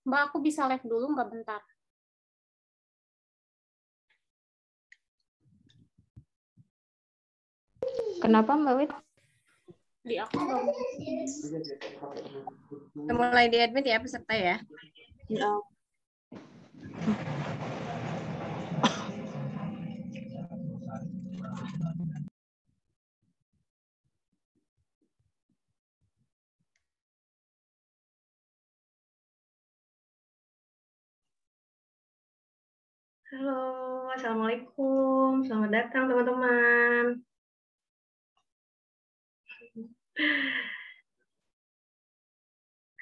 Mbak, aku bisa live dulu nggak bentar? Kenapa Mbak Wit? Di aku nggak mau. Kita mulai di admit ya peserta ya. Ya. Halo, Assalamualaikum. Selamat datang teman-teman.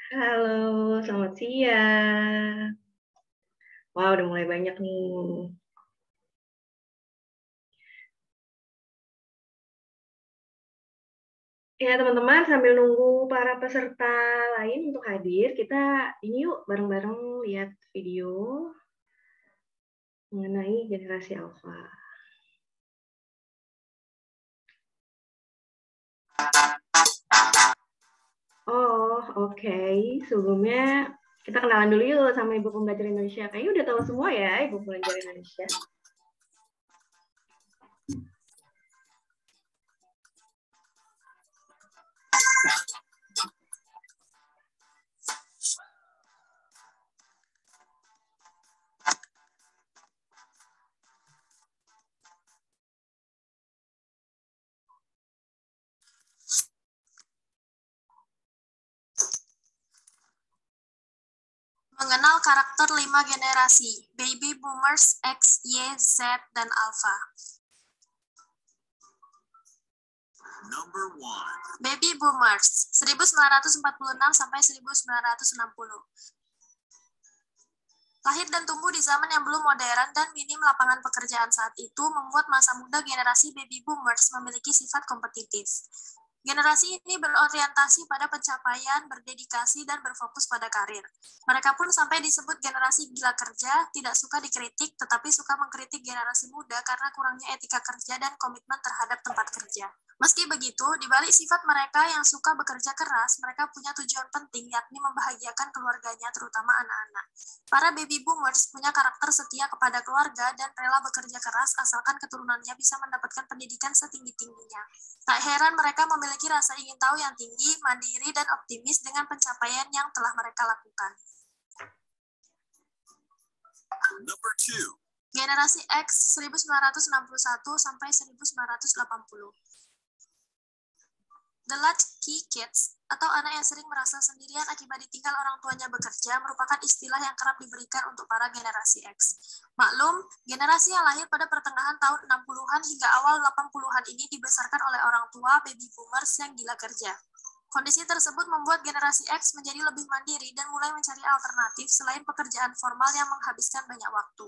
Halo, selamat siang. Wow, udah mulai banyak nih. Ya, teman-teman, sambil nunggu para peserta lain untuk hadir, kita ini yuk bareng-bareng lihat video mengenai generasi alfa. Oh, oke. Sebelumnya kita kenalan dulu yuk sama Ibu Pembelajar Indonesia. Kayaknya udah tahu semua ya Ibu Pembelajar Indonesia. Mengenal karakter 5 generasi, Baby Boomers, X, Y, Z, dan Alpha. Number 1. Baby Boomers, 1946 sampai 1960. Lahir dan tumbuh di zaman yang belum modern dan minim lapangan pekerjaan saat itu membuat masa muda generasi Baby Boomers memiliki sifat kompetitif. Generasi ini berorientasi pada pencapaian, berdedikasi, dan berfokus pada karir. Mereka pun sampai disebut generasi gila kerja, tidak suka dikritik, tetapi suka mengkritik generasi muda karena kurangnya etika kerja dan komitmen terhadap tempat kerja. Meski begitu, di balik sifat mereka yang suka bekerja keras, mereka punya tujuan penting, yakni membahagiakan keluarganya, terutama anak-anak. Para baby boomers punya karakter setia kepada keluarga dan rela bekerja keras asalkan keturunannya bisa mendapatkan pendidikan setinggi-tingginya. Tak heran mereka memiliki rasa ingin tahu yang tinggi, mandiri, dan optimis dengan pencapaian yang telah mereka lakukan. Number 2. Generasi X 1961 sampai 1980. The Latchkey Kids, atau anak yang sering merasa sendirian akibat ditinggal orang tuanya bekerja, merupakan istilah yang kerap diberikan untuk para generasi X. Maklum, generasi yang lahir pada pertengahan tahun 60-an hingga awal 80-an ini dibesarkan oleh orang tua baby boomers yang gila kerja. Kondisi tersebut membuat generasi X menjadi lebih mandiri dan mulai mencari alternatif selain pekerjaan formal yang menghabiskan banyak waktu.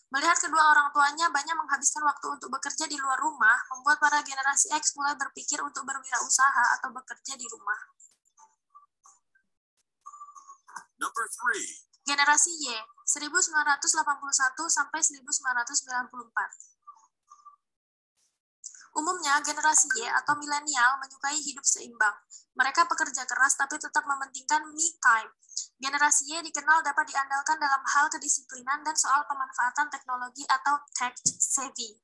Melihat kedua orang tuanya banyak menghabiskan waktu untuk bekerja di luar rumah, membuat para generasi X mulai berpikir untuk berwirausaha atau bekerja di rumah. Number 3. Generasi Y, 1981 sampai 1994. Umumnya, generasi Y atau milenial menyukai hidup seimbang. Mereka bekerja keras tapi tetap mementingkan me time. Generasi Y dikenal dapat diandalkan dalam hal kedisiplinan dan soal pemanfaatan teknologi atau tech savvy.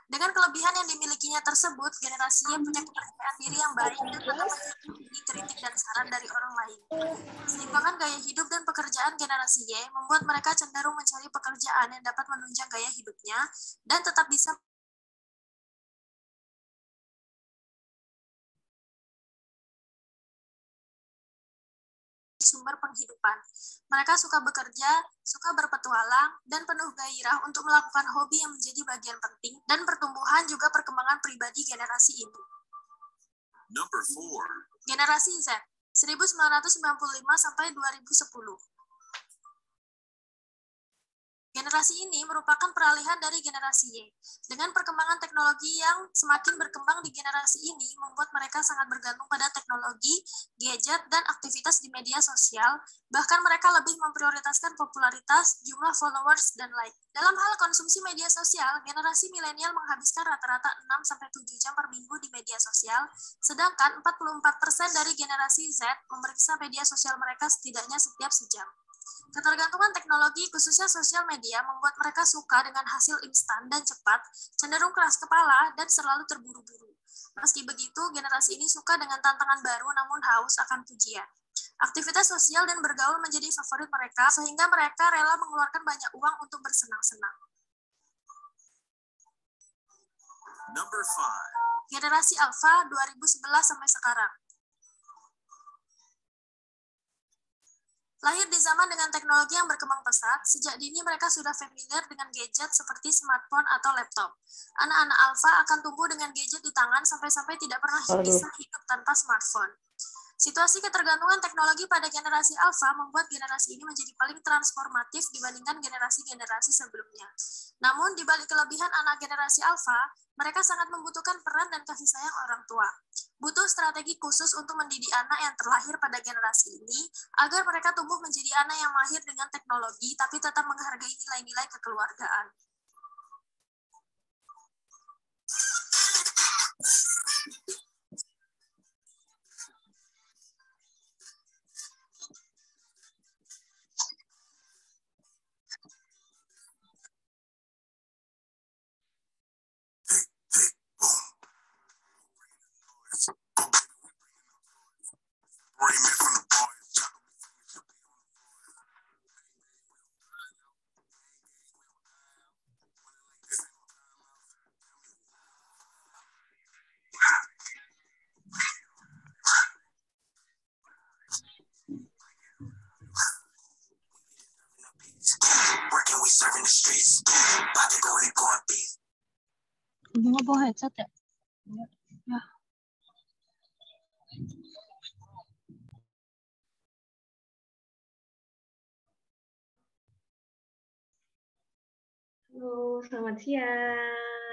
Dengan kelebihan yang dimilikinya tersebut, generasi Y punya kepercayaan diri yang baik dan akan menjadi kritik dan saran dari orang lain. Keseimbangan gaya hidup dan pekerjaan generasi Y membuat mereka cenderung mencari pekerjaan yang dapat menunjang gaya hidupnya dan tetap bisa sumber penghidupan. Mereka suka bekerja, suka berpetualang, dan penuh gairah untuk melakukan hobi yang menjadi bagian penting dan pertumbuhan juga perkembangan pribadi generasi ini. Number 4. Generasi Z, 1995 sampai 2010. Generasi ini merupakan peralihan dari generasi Y. Dengan perkembangan teknologi yang semakin berkembang di generasi ini, membuat mereka sangat bergantung pada teknologi, gadget, dan aktivitas di media sosial. Bahkan mereka lebih memprioritaskan popularitas, jumlah followers, dan like. Dalam hal konsumsi media sosial, generasi milenial menghabiskan rata-rata 6-7 jam per minggu di media sosial, sedangkan 44% dari generasi Z memeriksa media sosial mereka setidaknya setiap sejam. Ketergantungan teknologi, khususnya sosial media, membuat mereka suka dengan hasil instan dan cepat, cenderung keras kepala, dan selalu terburu-buru. Meski begitu, generasi ini suka dengan tantangan baru namun haus akan pujian. Aktivitas sosial dan bergaul menjadi favorit mereka, sehingga mereka rela mengeluarkan banyak uang untuk bersenang-senang. Number 5. Generasi Alpha 2011 sampai sekarang. Lahir di zaman dengan teknologi yang berkembang pesat, sejak dini mereka sudah familiar dengan gadget seperti smartphone atau laptop. Anak-anak Alpha akan tumbuh dengan gadget di tangan sampai-sampai tidak pernah bisa hidup tanpa smartphone. Situasi ketergantungan teknologi pada generasi Alpha membuat generasi ini menjadi paling transformatif dibandingkan generasi-generasi sebelumnya. Namun, di balik kelebihan anak generasi Alpha, mereka sangat membutuhkan peran dan kasih sayang orang tua. Butuh strategi khusus untuk mendidik anak yang terlahir pada generasi ini, agar mereka tumbuh menjadi anak yang mahir dengan teknologi, tapi tetap menghargai nilai-nilai kekeluargaan. Nggak bawa headset ya? Ya. Halo, selamat siang,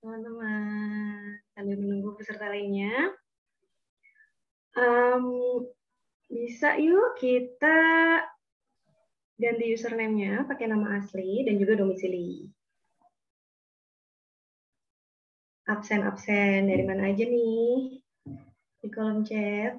teman-teman. Sambil menunggu peserta lainnya, bisa yuk kita ganti username-nya pakai nama asli dan juga domisili. Absen-absen dari mana aja nih? Di kolom chat.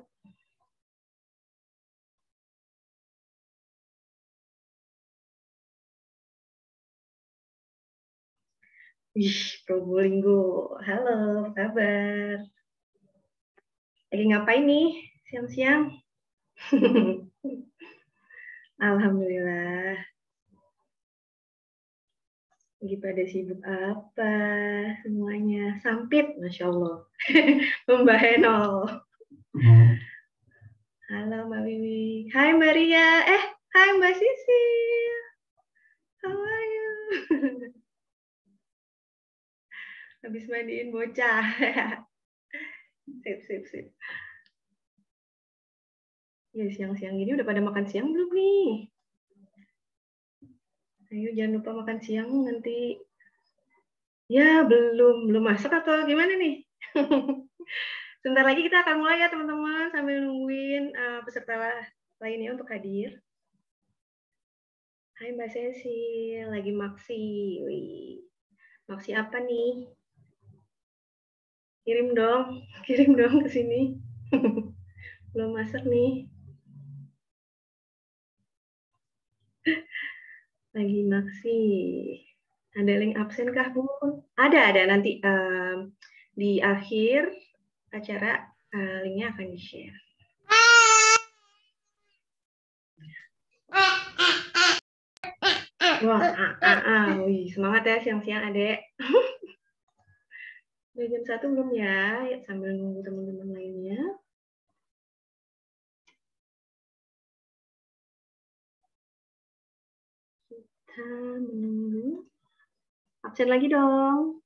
Wih, Probolinggo. Halo, apa kabar? Lagi ngapain nih siang-siang? Alhamdulillah. Lagi pada sibuk apa semuanya? Sampit, Masya Allah. Mbak Henol. Halo Mbak Wiwi. Hai Mbak Ria. Hai Mbak Sisil. How are you? Habis mandiin bocah. Sip. Ya, siang-siang gini udah pada makan siang belum nih? Ayo jangan lupa makan siang nanti. Ya, belum masak atau gimana nih? Sebentar lagi kita akan mulai ya teman-teman, sambil nungguin peserta lainnya untuk hadir. Hai Mbak Cecil, lagi maksi. Wih. Maksi apa nih? Kirim dong ke sini. Belum masak nih. Lagi maksi. Ada link absen kah, Bu? Ada nanti di akhir acara linknya akan di-share. Wah, wih, semangat ya siang-siang Adek. Udah jam 1 belum ya? Sambil nunggu teman-teman lainnya. Kita menunggu. Absen lagi dong.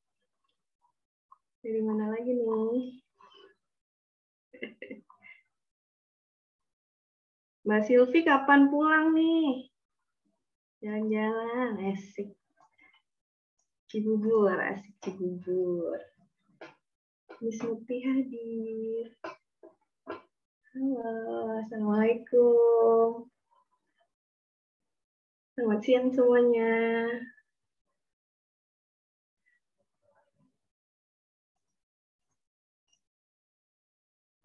Dari mana lagi nih? Mbak Silvi kapan pulang nih? Jalan-jalan, asik. Cibubur, asik Cibubur. Miss Mukti hadir. Halo, Assalamualaikum. Selamat siang semuanya.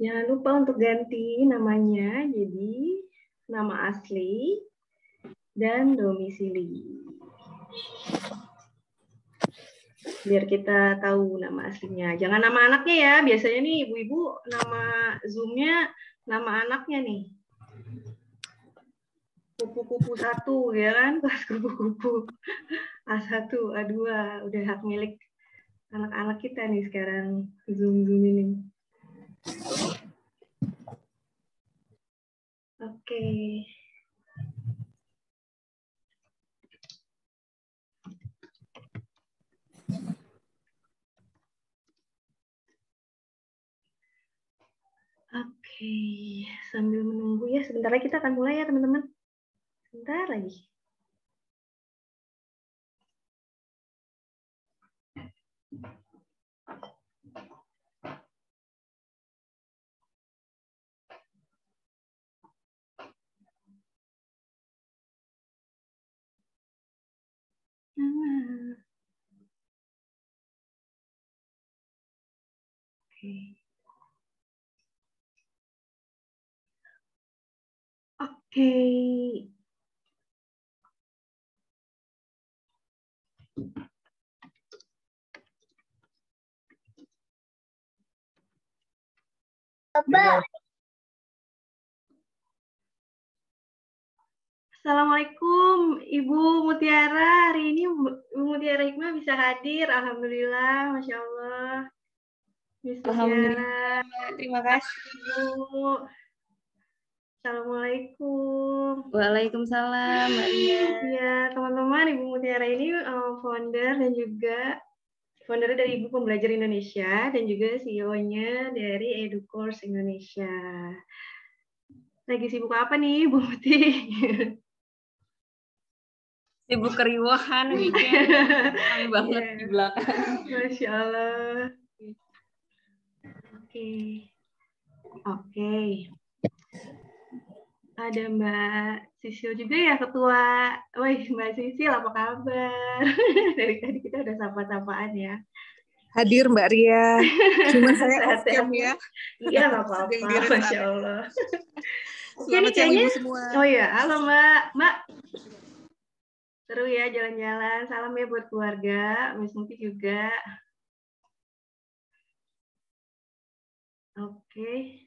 Jangan lupa untuk ganti namanya, jadi nama asli dan domisili. Biar kita tahu nama aslinya. Jangan nama anaknya ya. Biasanya nih ibu-ibu nama Zoom-nya nama anaknya nih. Kupu-kupu 1 ya kan? Kelas kupu-kupu A1, A2 udah hak milik anak-anak kita nih sekarang Zoom ini. Oke. Oke, sambil menunggu ya, sebentar lagi kita akan mulai ya teman-teman. Sebentar lagi. Oke. Oke. Assalamualaikum Ibu Mutiara. Hari ini Ibu Mutiara Hikmah bisa hadir. Alhamdulillah, Masya Allah. Miss Mutiara. Terima kasih. Ibu. Assalamualaikum. Waalaikumsalam, Mbak Ria. Ya, teman-teman, Ibu Mutiara ini founder dan juga founder dari Ibu Pembelajar Indonesia dan juga CEO-nya dari EduCourse Indonesia. Lagi sibuk apa nih, Bu Muti? Sibuk keriuhan weekend. Kami banget di belakang. Masya Allah. Oke. Ada Mbak Sisil juga ya, ketua. Wih, Mbak Sisil, apa kabar? Dari tadi kita udah sapa-sapaan ya. Hadir Mbak Ria. Cuma saya off cam ya. Iya, nggak apa-apa. Masya Allah. Oke, Selamat ini kayaknya. Ibu semua. Oh ya, halo Mbak. Mbak. Seru ya jalan-jalan. Salam ya buat keluarga. Miss Muti juga. Oke.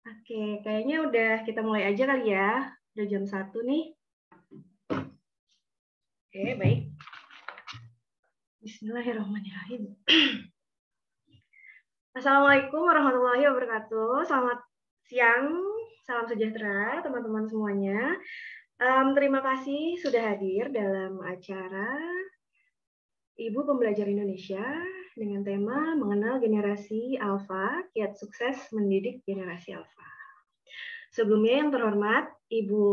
Oke, kayaknya udah kita mulai aja kali ya. Udah jam 1 nih. Oke, baik. Bismillahirrahmanirrahim. Assalamualaikum warahmatullahi wabarakatuh. Selamat siang, salam sejahtera teman-teman semuanya. Terima kasih sudah hadir dalam acara Ibu Pembelajar Indonesia dengan tema mengenal generasi Alfa, kiat sukses mendidik generasi Alfa. Sebelumnya yang terhormat Ibu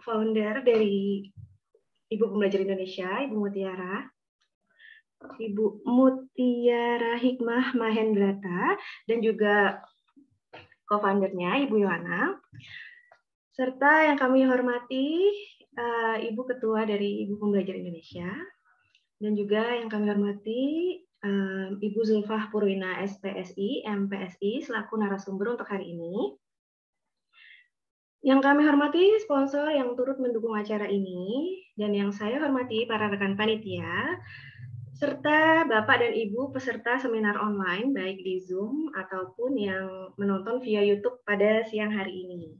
founder dari Ibu Pembelajar Indonesia, Ibu Mutiara Hikmah Mahendrata, dan juga co-foundernya Ibu Yohana, serta yang kami hormati Ibu Ketua dari Ibu Pembelajar Indonesia, dan juga yang kami hormati Ibu Zulfah Purwina SPSI, MPSI, selaku narasumber untuk hari ini. Yang kami hormati sponsor yang turut mendukung acara ini, dan yang saya hormati para rekan panitia, serta Bapak dan Ibu peserta seminar online, baik di Zoom ataupun yang menonton via YouTube pada siang hari ini.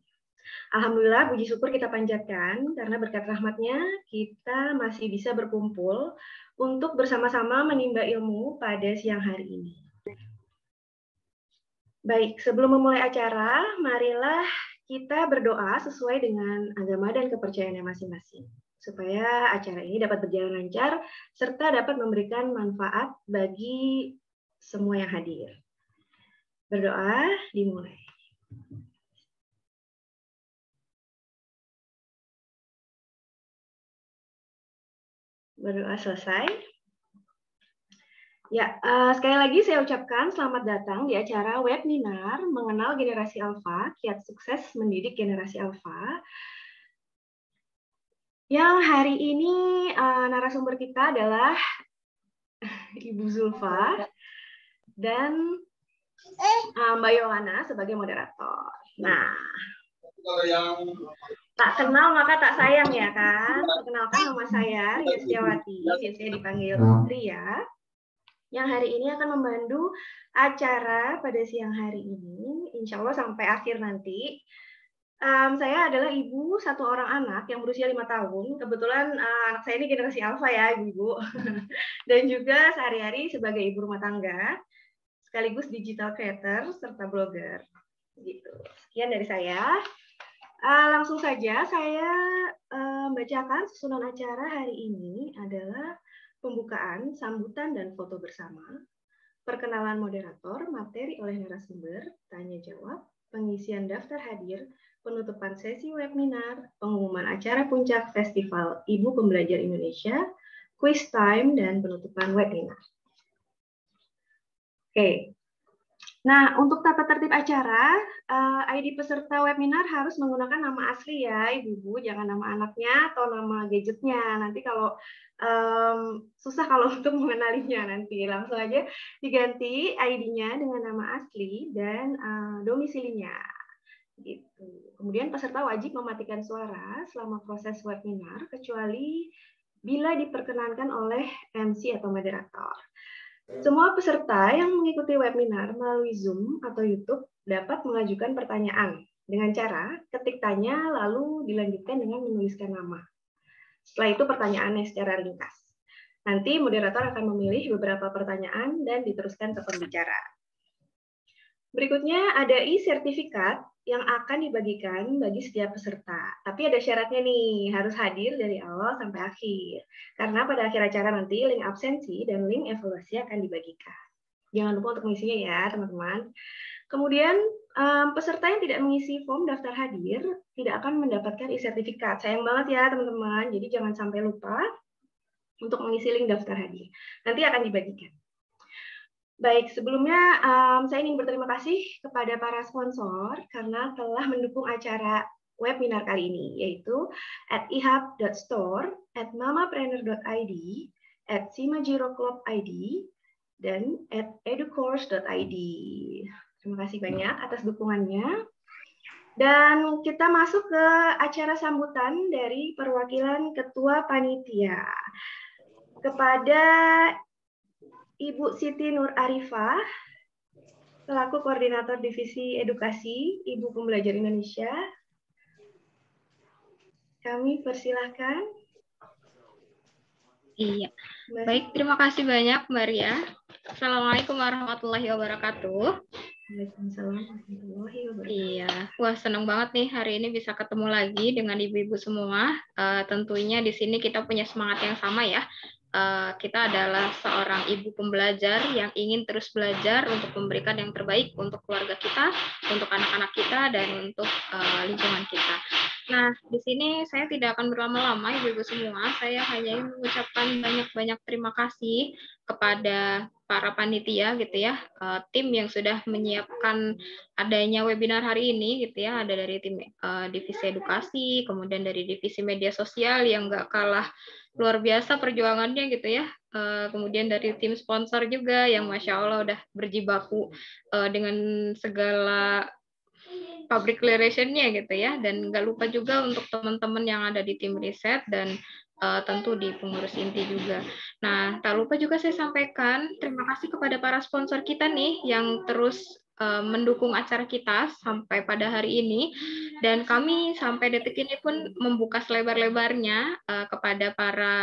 Alhamdulillah, puji syukur kita panjatkan, karena berkat rahmatnya kita masih bisa berkumpul untuk bersama-sama menimba ilmu pada siang hari ini. Baik, sebelum memulai acara, marilah kita berdoa sesuai dengan agama dan kepercayaannya masing-masing, supaya acara ini dapat berjalan lancar, serta dapat memberikan manfaat bagi semua yang hadir. Berdoa dimulai. Berdoa selesai. Ya, sekali lagi saya ucapkan selamat datang di acara webinar mengenal generasi Alfa, kiat sukses mendidik generasi Alfa. Yang hari ini narasumber kita adalah Ibu Zulfa dan Mbak Yohana sebagai moderator. Nah, Tak kenal maka tak sayang ya kan. Perkenalkan, nama saya Ria Setiawati, biasanya dipanggil Ria, yang hari ini akan memandu acara pada siang hari ini, insya Allah sampai akhir nanti. Saya adalah ibu satu orang anak yang berusia 5 tahun. Kebetulan anak saya ini generasi alfa ya, ibu-ibu. Dan juga sehari-hari sebagai ibu rumah tangga, sekaligus digital creator serta blogger. Gitu. Sekian dari saya. Langsung saja saya bacakan susunan acara hari ini adalah pembukaan, sambutan, dan foto bersama, perkenalan moderator, materi oleh narasumber, tanya jawab, pengisian daftar hadir, penutupan sesi webinar, pengumuman acara puncak Festival Ibu Pembelajar Indonesia, quiz time, dan penutupan webinar. Oke. Nah, untuk tata tertib acara, ID peserta webinar harus menggunakan nama asli ya, Ibu-ibu, jangan nama anaknya atau nama gadgetnya. Nanti kalau susah kalau untuk mengenalinya nanti, langsung aja diganti ID-nya dengan nama asli dan domisilinya. Gitu. Kemudian peserta wajib mematikan suara selama proses webinar, kecuali bila diperkenankan oleh MC atau moderator. Semua peserta yang mengikuti webinar melalui Zoom atau YouTube dapat mengajukan pertanyaan dengan cara ketik tanya lalu dilanjutkan dengan menuliskan nama. Setelah itu pertanyaannya secara ringkas. Nanti moderator akan memilih beberapa pertanyaan dan diteruskan ke pembicara. Berikutnya ada e-sertifikat yang akan dibagikan bagi setiap peserta. Tapi ada syaratnya nih, harus hadir dari awal sampai akhir. Karena pada akhir acara nanti link absensi dan link evaluasi akan dibagikan. Jangan lupa untuk mengisinya ya, teman-teman. Kemudian, peserta yang tidak mengisi form daftar hadir tidak akan mendapatkan e-sertifikat. Sayang banget ya, teman-teman. Jadi jangan sampai lupa untuk mengisi link daftar hadir. Nanti akan dibagikan. Baik, sebelumnya saya ingin berterima kasih kepada para sponsor karena telah mendukung acara webinar kali ini, yaitu @ihub.store, @mamapreneur.id, @simajiroclub.id, dan @educourse.id. Terima kasih banyak atas dukungannya. Dan kita masuk ke acara sambutan dari perwakilan Ketua Panitia. Kepada Ibu Siti Nur Arifah, selaku Koordinator Divisi Edukasi Ibu Pembelajar Indonesia, kami persilahkan. Iya, baik, terima kasih banyak Mbak Ria. Assalamualaikum warahmatullahi wabarakatuh. Waalaikumsalam warahmatullahi wabarakatuh. Iya, wah senang banget nih hari ini bisa ketemu lagi dengan ibu-ibu semua. Tentunya di sini kita punya semangat yang sama ya. Kita adalah seorang ibu pembelajar yang ingin terus belajar untuk memberikan yang terbaik untuk keluarga kita, untuk anak-anak kita, dan untuk lingkungan kita. Nah, di sini saya tidak akan berlama-lama, ibu-ibu semua. Saya hanya ingin mengucapkan banyak-banyak terima kasih kepada para panitia gitu ya, tim yang sudah menyiapkan adanya webinar hari ini gitu ya. Ada dari tim divisi edukasi, kemudian dari divisi media sosial yang nggak kalah luar biasa perjuangannya gitu ya. Kemudian dari tim sponsor juga yang Masya Allah udah berjibaku dengan segala public relations-nya gitu ya. Dan nggak lupa juga untuk teman-teman yang ada di tim riset dan tentu di pengurus inti juga. Nah, tak lupa juga saya sampaikan terima kasih kepada para sponsor kita nih yang terus mendukung acara kita sampai pada hari ini, dan kami sampai detik ini pun membuka selebar-lebarnya kepada para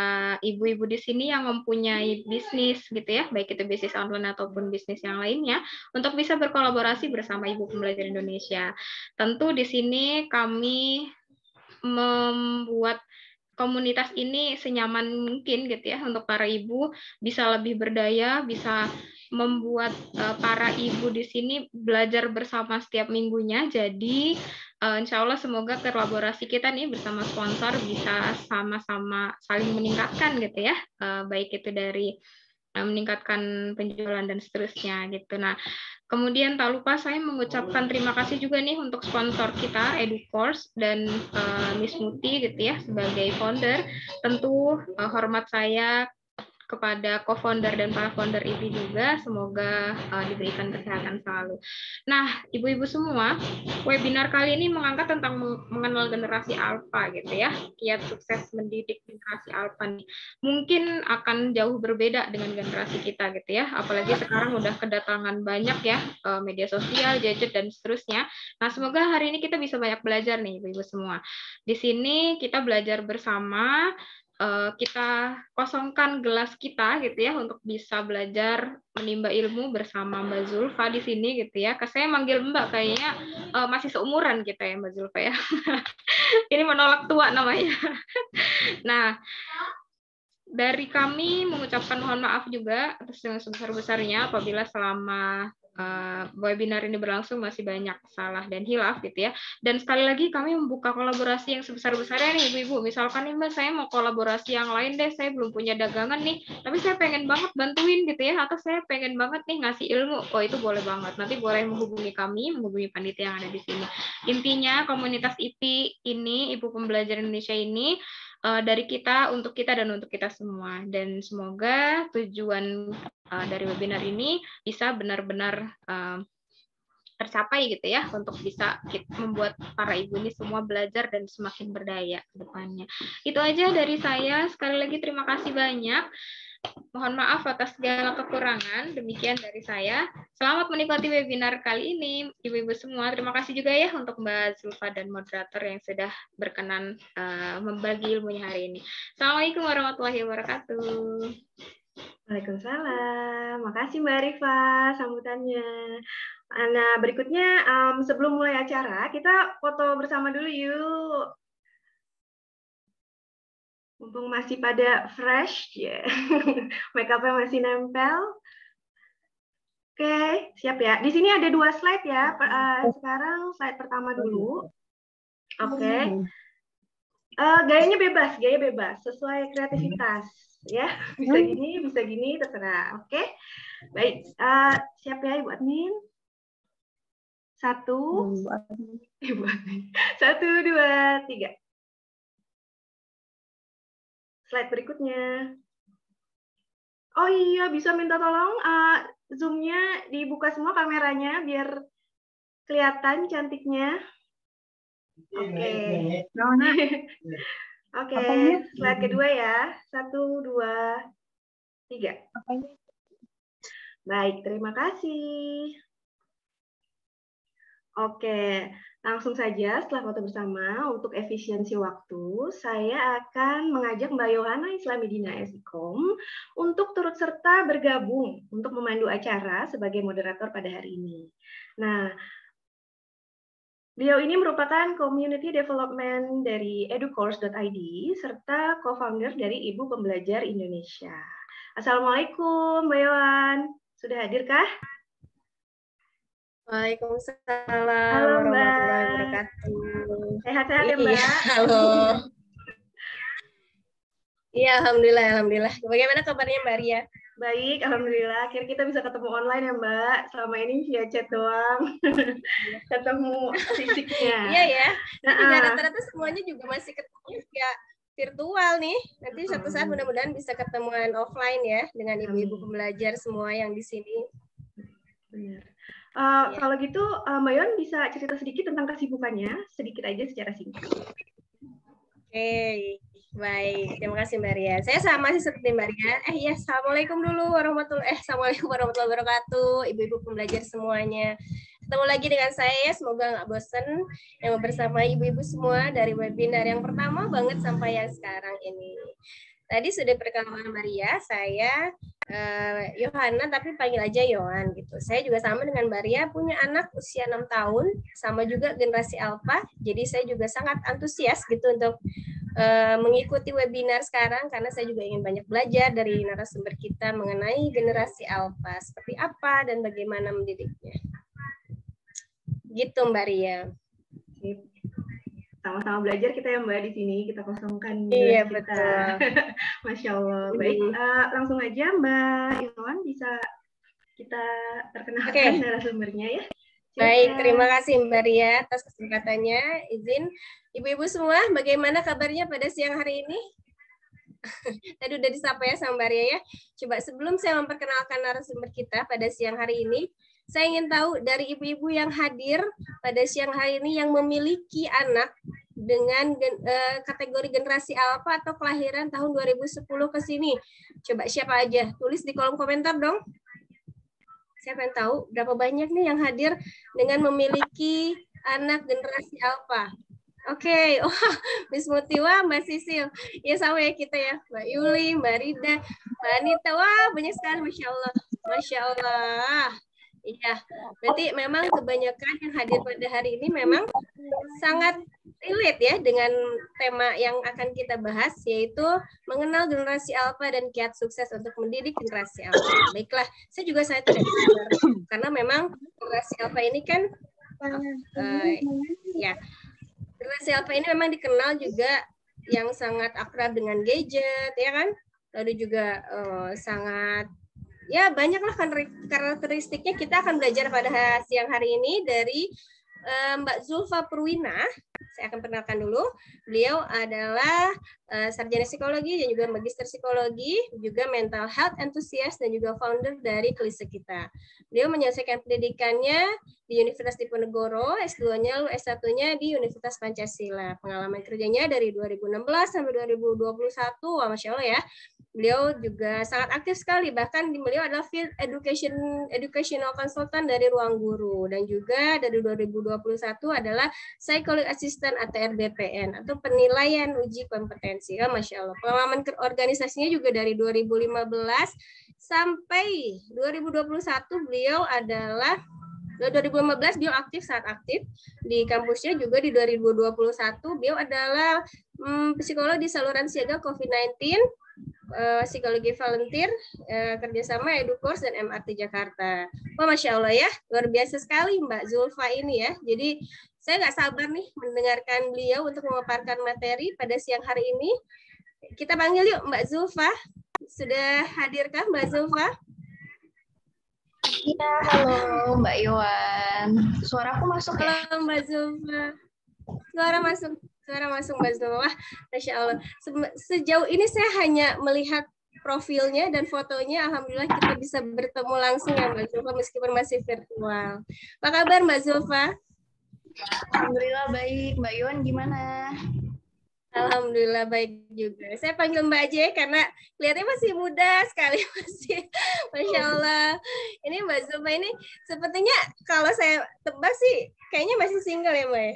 ibu-ibu di sini yang mempunyai bisnis gitu ya, baik itu bisnis online ataupun bisnis yang lainnya, untuk bisa berkolaborasi bersama Ibu Pembelajar Indonesia. Tentu di sini kami membuat komunitas ini senyaman mungkin gitu ya untuk para ibu bisa lebih berdaya, bisa membuat para ibu di sini belajar bersama setiap minggunya. Jadi insya Allah semoga kolaborasi kita nih bersama sponsor bisa sama-sama saling meningkatkan gitu ya, baik itu dari meningkatkan penjualan dan seterusnya gitu. Nah, kemudian tak lupa saya mengucapkan terima kasih juga nih untuk sponsor kita Educourse dan Miss Muti gitu ya sebagai founder. Tentu hormat saya kepada co-founder dan para founder IBI juga, semoga diberikan kesehatan selalu. Nah, ibu-ibu semua, webinar kali ini mengangkat tentang mengenal generasi alfa gitu ya, kiat sukses mendidik generasi alfa nih. Mungkin akan jauh berbeda dengan generasi kita gitu ya, apalagi sekarang udah kedatangan banyak ya media sosial, gadget dan seterusnya. Nah, semoga hari ini kita bisa banyak belajar nih ibu-ibu semua. Di sini kita belajar bersama. Kita kosongkan gelas kita gitu ya untuk bisa belajar menimba ilmu bersama Mbak Zulfa di sini gitu ya. Saya manggil Mbak kayaknya masih seumuran kita ya Mbak Zulfa ya. Ini menolak tua namanya. Nah, dari kami mengucapkan mohon maaf juga atas yang sebesar-besarnya apabila selama webinar ini berlangsung masih banyak salah dan hilaf gitu ya. Dan sekali lagi kami membuka kolaborasi yang sebesar-besarnya nih ibu-ibu. Misalkan nih Mbak, saya mau kolaborasi yang lain deh, saya belum punya dagangan nih, tapi saya pengen banget bantuin gitu ya, atau saya pengen banget nih ngasih ilmu. Oh itu boleh banget. Nanti boleh menghubungi kami, menghubungi panitia yang ada di sini. Intinya komunitas IPI ini, Ibu Pembelajar Indonesia ini, dari kita, untuk kita, dan untuk kita semua. Dan semoga tujuan dari webinar ini bisa benar-benar tercapai gitu ya, untuk bisa membuat para ibu ini semua belajar dan semakin berdaya ke depannya. Itu aja dari saya. Sekali lagi terima kasih banyak. Mohon maaf atas segala kekurangan. Demikian dari saya. Selamat menikmati webinar kali ini, ibu-ibu semua. Terima kasih juga ya untuk Mbak Zulfa dan moderator yang sudah berkenan membagi ilmunya hari ini. Assalamualaikum warahmatullahi wabarakatuh. Waalaikumsalam. Makasih Mbak Rifa sambutannya. Nah, berikutnya sebelum mulai acara, kita foto bersama dulu yuk. Mumpung masih pada fresh, ya. Make-up-nya masih nempel. Oke, siap ya. Di sini ada 2 slide ya. Sekarang slide pertama dulu. Oke. Gayanya bebas, gaya bebas, sesuai kreativitas. Ya, bisa gini, terserah. Oke. Baik, siap ya Ibu Admin? 1, 2, 3. Slide berikutnya. Oh iya, bisa minta tolong Zoom-nya dibuka semua kameranya biar kelihatan cantiknya. Oke. Oke, slide kedua ya. 1, 2, 3. Baik, terima kasih. Oke, langsung saja setelah foto bersama, untuk efisiensi waktu, saya akan mengajak Mbak Yohana Islamidina Esikom untuk turut serta bergabung untuk memandu acara sebagai moderator pada hari ini. Nah, beliau ini merupakan Community Development dari educourse.id serta co-founder dari Ibu Pembelajar Indonesia. Assalamualaikum Mbak Yohan, sudah hadirkah? Waalaikumsalam warahmatullahi wabarakatuh. Sehat-sehat ya Mbak? Iya, halo. Iya, alhamdulillah. Bagaimana kabarnya Mbak Ria? Baik, alhamdulillah. Akhirnya kita bisa ketemu online ya Mbak. Selama ini via chat doang. Ketemu fisiknya. Iya ya. Nah, rata-rata semuanya juga masih ketemu via virtual nih. Nanti suatu saat mudah-mudahan bisa ketemuan offline ya dengan ibu-ibu pembelajar semua yang di sini. Benar. Kalau gitu, Mbak Yon bisa cerita sedikit tentang kesibukannya, sedikit aja secara singkat. Oke, baik. Terima kasih Mbak Ria. Saya sama sih seperti Mbak Ria. Assalamualaikum dulu Assalamualaikum warahmatullahi wabarakatuh, ibu-ibu pembelajar semuanya. Ketemu lagi dengan saya, semoga nggak bosen yang bersama ibu-ibu semua dari webinar yang pertama banget sampai yang sekarang ini. Tadi sudah perkenalan Maria, saya Yohana, tapi panggil aja Yohan gitu. Saya juga sama dengan Maria, punya anak usia 6 tahun, sama juga generasi Alpha. Jadi saya juga sangat antusias gitu untuk mengikuti webinar sekarang, karena saya juga ingin banyak belajar dari narasumber kita mengenai generasi Alpha, seperti apa dan bagaimana mendidiknya. Gitu Mbak Ria. Sama-sama belajar kita ya Mbak di sini, kita kosongkan iya, kita. Betul. Masya Allah. Baik, langsung aja Mbak Yohan bisa kita perkenalkan narasumbernya ya. Baik, terima kasih Mbak Ria atas kesempatannya. Izin, ibu-ibu semua, bagaimana kabarnya pada siang hari ini? Tadi udah disapa ya sama Mbak Ria ya. Coba sebelum saya memperkenalkan narasumber kita pada siang hari ini, saya ingin tahu dari ibu-ibu yang hadir pada siang hari ini yang memiliki anak dengan kategori generasi alfa atau kelahiran tahun 2010 ke sini. Coba siapa aja? Tulis di kolom komentar dong. Saya pengen tahu berapa banyak nih yang hadir dengan memiliki anak generasi alfa. Oke, Miss Mutiwa, Mbak Sisil. Ya sama ya kita ya. Mbak Yuli, Mbak Rida, Mbak Anita. Wah, banyak sekali. Masya Allah. Masya Allah. Iya, berarti memang kebanyakan yang hadir pada hari ini memang sangat relate ya dengan tema yang akan kita bahas, yaitu mengenal generasi alfa dan kiat sukses untuk mendidik generasi alfa. Baiklah, saya tidak sabar karena memang generasi alfa ini kan ya generasi alfa ini memang dikenal juga yang sangat akrab dengan gadget, ya kan? Lalu juga sangat ya banyaklah karakteristiknya. Kita akan belajar pada siang hari ini dari Mbak Zulfa Purwina. Saya akan perkenalkan dulu. Beliau adalah sarjana psikologi dan juga magister psikologi, juga mental health enthusiast dan juga founder dari Klise Kita. Beliau menyelesaikan pendidikannya di Universitas Diponegoro, S2-nya lalu S1-nya di Universitas Pancasila. Pengalaman kerjanya dari 2016 sampai 2021. Wah, Masya Allah ya. Beliau juga sangat aktif sekali, bahkan beliau adalah field educational consultant dari Ruang Guru, dan juga dari 2021 adalah psychology assistant atau RBPN atau penilaian uji kompetensi. Ya, Masya Allah. Pengalaman organisasinya juga dari 2015 sampai 2021 beliau adalah 2015 beliau sangat aktif di kampusnya, juga di 2021 beliau adalah psikolog di saluran siaga COVID-19, psikologi volunteer, kerjasama EduCourse dan MRT Jakarta. Wah, Masya Allah ya, luar biasa sekali Mbak Zulfa ini ya. Jadi saya nggak sabar nih mendengarkan beliau untuk memaparkan materi pada siang hari ini. Kita panggil yuk Mbak Zulfa. Sudah hadirkah Mbak Zulfa? Iya, halo Mbak Iwan. Suaraku masuk ya? Halo Mbak Zulfa. Suara masuk Mbak Zulfa. Wah, Masya Allah. Sejauh ini saya hanya melihat profilnya dan fotonya. Alhamdulillah kita bisa bertemu langsung ya Mbak Zulfa meskipun masih virtual. Apa kabar Mbak Zulfa? Alhamdulillah baik. Mbak Iwan gimana? Alhamdulillah baik juga. Saya panggil Mbak aja karena kelihatannya masih muda sekali, masih Masya Allah. Ini Mbak Zulfa ini sepertinya kalau saya tebak sih kayaknya masih single ya Mbak.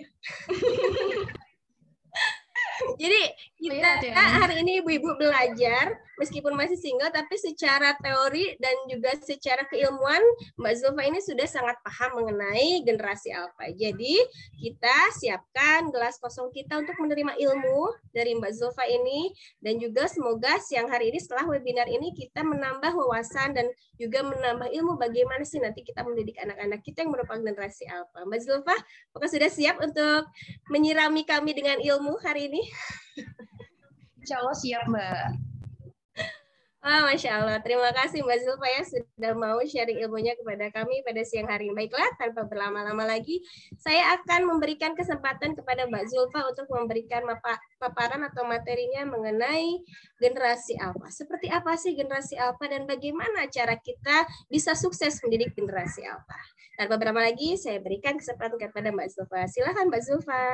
Jadi kita hari ini ibu-ibu belajar meskipun masih single, tapi secara teori dan juga secara keilmuan Mbak Zulfa ini sudah sangat paham mengenai generasi alfa. Jadi kita siapkan gelas kosong kita untuk menerima ilmu dari Mbak Zulfa ini, dan juga semoga siang hari ini setelah webinar ini kita menambah wawasan dan juga menambah ilmu bagaimana sih nanti kita mendidik anak-anak kita yang merupakan generasi alfa. Mbak Zulfa, apakah sudah siap untuk menyirami kami dengan ilmu hari ini? Insya Allah siap Mbak. Wah, Masya Allah. Terima kasih Mbak Zulfa ya sudah mau sharing ilmunya kepada kami pada siang hari ini. Baiklah, tanpa berlama-lama lagi, saya akan memberikan kesempatan kepada Mbak Zulfa untuk memberikan paparan atau materinya mengenai generasi alfa. Seperti apa sih generasi alfa dan bagaimana cara kita bisa sukses mendidik generasi alfa. Tanpa berlama lagi, saya berikan kesempatan kepada Mbak Zulfa. Silakan Mbak Zulfa.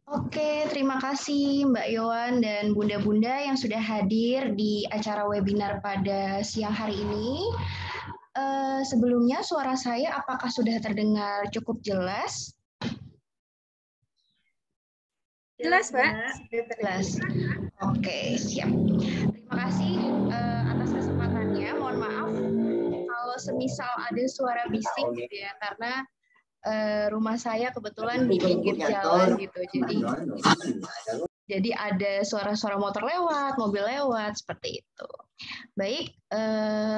Oke, terima kasih Mbak Yowan dan bunda-bunda yang sudah hadir di acara webinar pada siang hari ini. Sebelumnya suara saya apakah sudah terdengar cukup jelas? Jelas, Mbak. Jelas. Oke, siap. Terima kasih atas kesempatannya. Mohon maaf kalau semisal ada suara bising gitu ya, karena rumah saya kebetulan di pinggir jalan gitu, jadi ada suara-suara motor lewat, mobil lewat, seperti itu. Baik,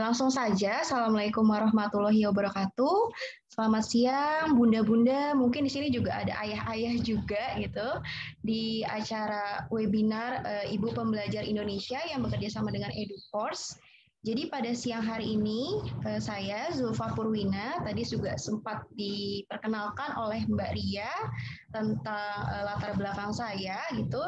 langsung saja. Assalamualaikum warahmatullahi wabarakatuh. Selamat siang, bunda-bunda. Mungkin di sini juga ada ayah-ayah juga gitu di acara webinar Ibu Pembelajar Indonesia yang bekerja sama dengan EduCourse. Jadi pada siang hari ini saya Zulfa Purwina tadi juga sempat diperkenalkan oleh Mbak Ria tentang latar belakang saya gitu.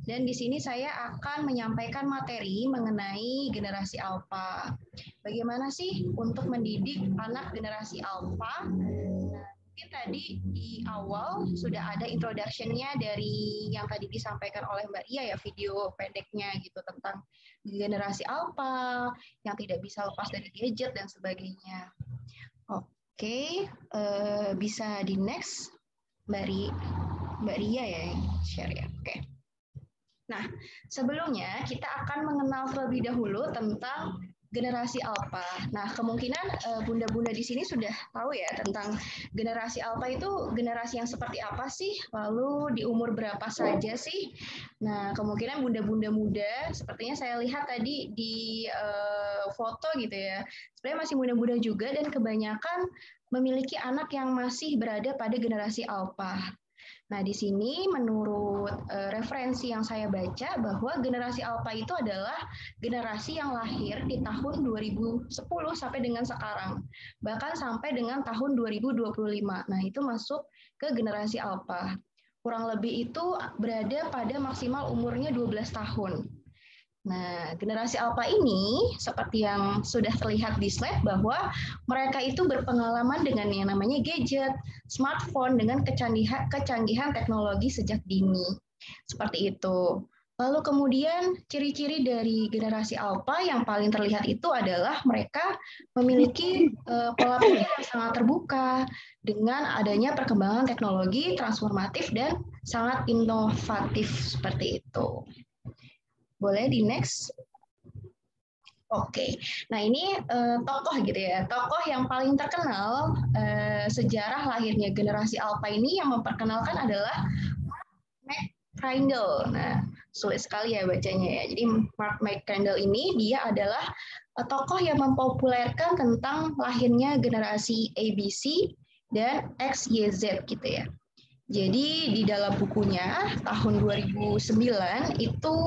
Dan di sini saya akan menyampaikan materi mengenai generasi alfa. Bagaimana sih untuk mendidik anak generasi alfa? Nah, mungkin tadi di awal sudah ada introduction-nya dari yang tadi disampaikan oleh Mbak Ria ya, video pendeknya gitu tentang generasi alfa yang tidak bisa lepas dari gadget dan sebagainya. Oke, bisa di next Mbak Ria ya yang share ya. Oke. Nah, sebelumnya kita akan mengenal terlebih dahulu tentang generasi alfa. Nah, kemungkinan bunda-bunda di sini sudah tahu ya tentang generasi alfa itu generasi yang seperti apa sih? Lalu di umur berapa saja sih? Nah, kemungkinan bunda-bunda muda, sepertinya saya lihat tadi di foto gitu ya, sebenarnya masih muda-muda juga dan kebanyakan memiliki anak yang masih berada pada generasi alfa. Nah, di sini menurut referensi yang saya baca bahwa generasi alfa itu adalah generasi yang lahir di tahun 2010 sampai dengan sekarang. Bahkan sampai dengan tahun 2025. Nah, itu masuk ke generasi alfa. Kurang lebih itu berada pada maksimal umurnya 12 tahun. Nah, generasi alfa ini seperti yang sudah terlihat di slide bahwa mereka itu berpengalaman dengan yang namanya gadget, smartphone dengan kecanggihan teknologi sejak dini. Seperti itu. Lalu kemudian ciri-ciri dari generasi alfa yang paling terlihat itu adalah mereka memiliki pola pikir yang sangat terbuka dengan adanya perkembangan teknologi transformatif dan sangat inovatif seperti itu. Boleh di next? Oke, nah ini tokoh gitu ya, tokoh yang paling terkenal sejarah lahirnya generasi alfa ini yang memperkenalkan adalah Mark Crandall. Nah, sulit sekali ya bacanya ya. Jadi Mark Crandall ini dia adalah tokoh yang mempopulerkan tentang lahirnya generasi ABC dan XYZ gitu ya. Jadi di dalam bukunya tahun 2009 itu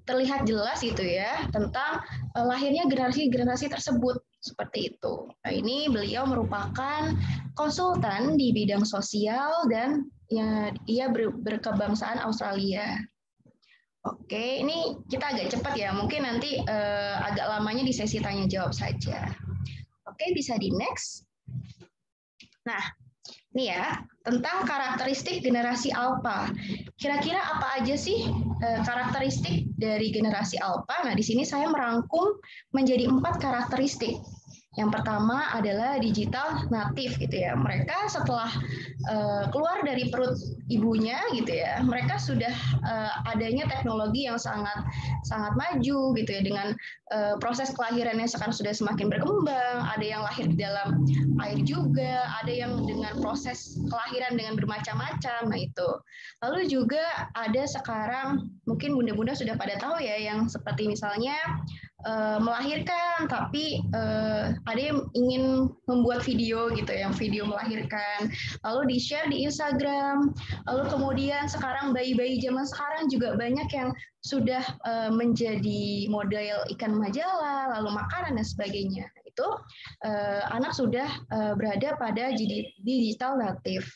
terlihat jelas gitu ya tentang lahirnya generasi-generasi tersebut seperti itu. Nah, ini beliau merupakan konsultan di bidang sosial dan ya, ia berkebangsaan Australia. Oke, ini kita agak cepat ya. Mungkin nanti agak lamanya di sesi tanya jawab saja. Oke, bisa di next. Nah, ini ya, tentang karakteristik generasi alfa. Kira-kira apa aja sih karakteristik dari generasi alfa? Nah, di sini saya merangkum menjadi 4 karakteristik. Yang pertama adalah digital native gitu ya. Mereka setelah keluar dari perut ibunya gitu ya, mereka sudah adanya teknologi yang sangat maju gitu ya, dengan proses kelahirannya sekarang sudah semakin berkembang. Ada yang lahir di dalam air juga, ada yang dengan proses kelahiran dengan bermacam-macam. Nah itu. Lalu juga ada sekarang mungkin bunda-bunda sudah pada tahu ya, yang seperti misalnya melahirkan tapi ada yang ingin membuat video gitu ya, video melahirkan lalu di-share di Instagram. Lalu kemudian sekarang bayi-bayi zaman sekarang juga banyak yang sudah menjadi model iklan majalah, lalu makanan dan sebagainya. Itu anak sudah berada pada digital native.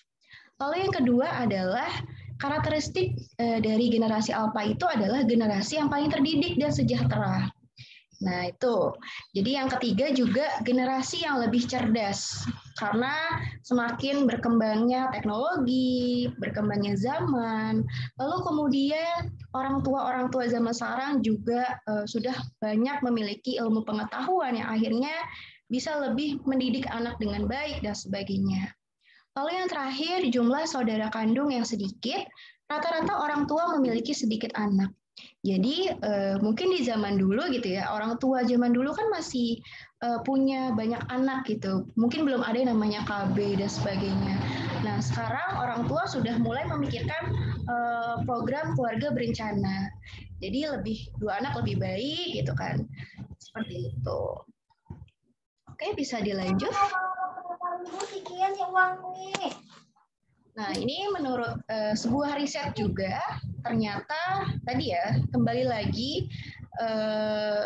Lalu yang kedua adalah karakteristik dari generasi alfa itu adalah generasi yang paling terdidik dan sejahtera. Nah, itu. Jadi yang ketiga juga generasi yang lebih cerdas. Karena semakin berkembangnya teknologi, berkembangnya zaman, lalu kemudian orang tua zaman sekarang juga sudah banyak memiliki ilmu pengetahuan yang akhirnya bisa lebih mendidik anak dengan baik dan sebagainya. Lalu yang terakhir, jumlah saudara kandung yang sedikit, rata-rata orang tua memiliki sedikit anak. Jadi mungkin di zaman dulu gitu ya, orang tua zaman dulu kan masih punya banyak anak gitu. Mungkin belum ada yang namanya KB dan sebagainya. Nah, sekarang orang tua sudah mulai memikirkan program keluarga berencana. Jadi 2 anak lebih baik gitu kan. Seperti itu. Oke, bisa dilanjut. Nah, ini menurut sebuah riset juga, ternyata tadi ya, kembali lagi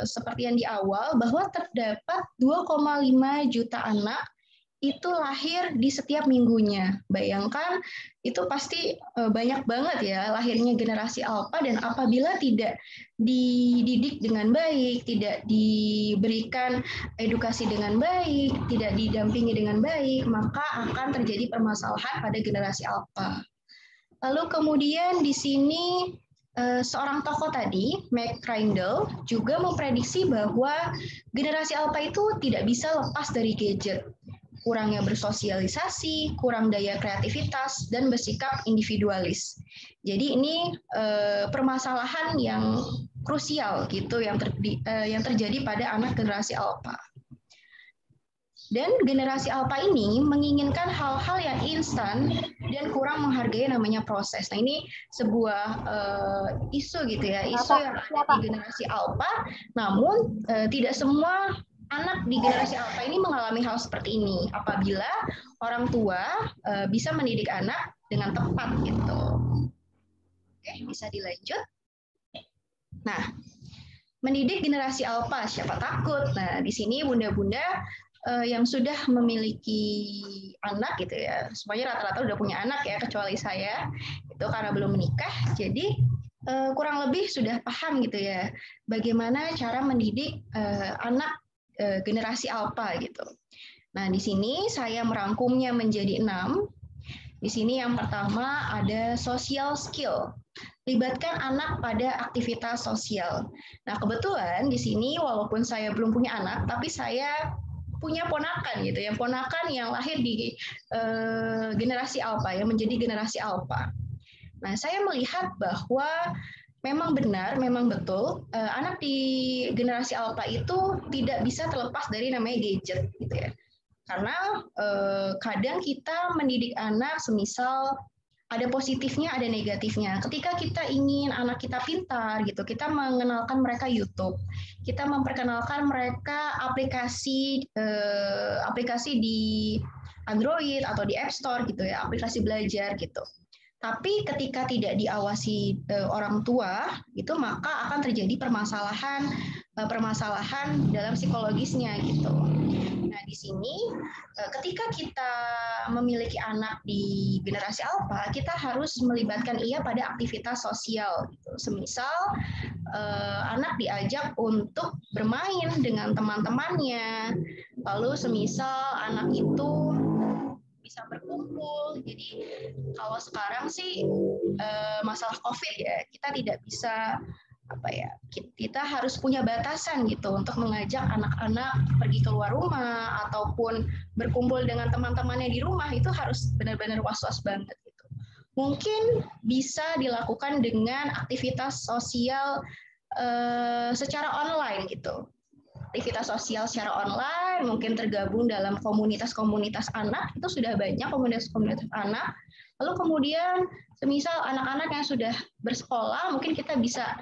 seperti yang di awal bahwa terdapat 2,5 juta anak itu lahir di setiap minggunya. Bayangkan itu pasti banyak banget ya lahirnya generasi alpha, dan apabila tidak dididik dengan baik, tidak diberikan edukasi dengan baik, tidak didampingi dengan baik, maka akan terjadi permasalahan pada generasi alpha. Lalu kemudian di sini seorang tokoh tadi, Mac Rindle, juga memprediksi bahwa generasi alpha itu tidak bisa lepas dari gadget, kurangnya bersosialisasi, kurang daya kreativitas, dan bersikap individualis. Jadi ini permasalahan yang krusial gitu yang terjadi pada anak generasi alpha. Dan generasi alpha ini menginginkan hal-hal yang instan dan kurang menghargai namanya proses. Nah, ini sebuah isu gitu ya, isu yang ada di generasi alpha. Namun tidak semua anak di generasi alpha ini mengalami hal seperti ini apabila orang tua bisa mendidik anak dengan tepat gitu. Oke, bisa dilanjut. Nah, mendidik generasi alpha, siapa takut? Nah, di sini bunda-bunda yang sudah memiliki anak gitu ya, semuanya rata-rata udah punya anak ya, kecuali saya itu karena belum menikah. Jadi kurang lebih sudah paham gitu ya, bagaimana cara mendidik anak generasi alpha gitu. Nah, di sini saya merangkumnya menjadi 6. Di sini yang pertama ada social skill. Libatkan anak pada aktivitas sosial. Nah, kebetulan di sini walaupun saya belum punya anak, tapi saya punya ponakan gitu ya, ponakan yang lahir di generasi alpha, yang menjadi generasi alpha. Nah, saya melihat bahwa memang benar, memang betul, anak di generasi alpha itu tidak bisa terlepas dari namanya gadget, gitu ya. Karena kadang kita mendidik anak, semisal ada positifnya, ada negatifnya. Ketika kita ingin anak kita pintar, gitu, kita mengenalkan mereka YouTube, kita memperkenalkan mereka aplikasi di Android atau di App Store, gitu ya, aplikasi belajar, gitu. Tapi ketika tidak diawasi orang tua, itu maka akan terjadi permasalahan dalam psikologisnya gitu. Nah, di sini ketika kita memiliki anak di generasi alpha, kita harus melibatkan ia pada aktivitas sosial gitu. Semisal anak diajak untuk bermain dengan teman-temannya, lalu semisal anak itu bisa berkumpul. Jadi kalau sekarang sih masalah COVID ya, kita tidak bisa kita harus punya batasan gitu untuk mengajak anak-anak pergi keluar rumah ataupun berkumpul dengan teman-temannya di rumah, itu harus benar-benar was-was banget gitu. Mungkin bisa dilakukan dengan aktivitas sosial secara online gitu. Aktivitas sosial secara online, mungkin tergabung dalam komunitas-komunitas anak, itu sudah banyak komunitas-komunitas anak. Lalu kemudian semisal anak-anak yang sudah bersekolah, mungkin kita bisa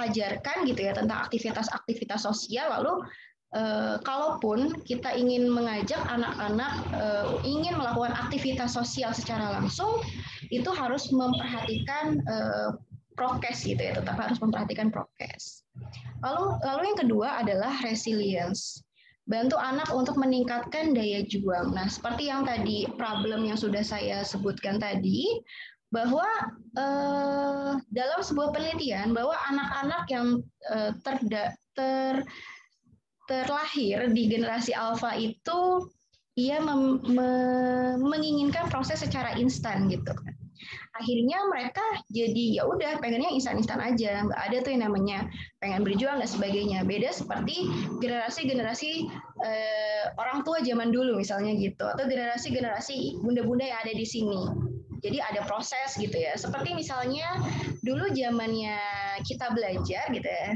ajarkan gitu ya tentang aktivitas-aktivitas sosial. Lalu kalaupun kita ingin mengajak anak-anak ingin melakukan aktivitas sosial secara langsung, itu harus memperhatikan prokes gitu ya, tetap harus memperhatikan prokes. Lalu yang kedua adalah resilience. Bantu anak untuk meningkatkan daya juang. Nah, seperti yang tadi problem yang sudah saya sebutkan tadi, bahwa dalam sebuah penelitian bahwa anak-anak yang terlahir di generasi alpha itu ia menginginkan proses secara instan gitu. Akhirnya mereka jadi ya udah pengennya instan-instan aja, nggak ada tuh yang namanya pengen berjuang dan sebagainya. Beda seperti generasi-generasi orang tua zaman dulu misalnya gitu, atau generasi-generasi bunda-bunda yang ada di sini. Jadi ada proses gitu ya. Seperti misalnya dulu zamannya kita belajar gitu ya,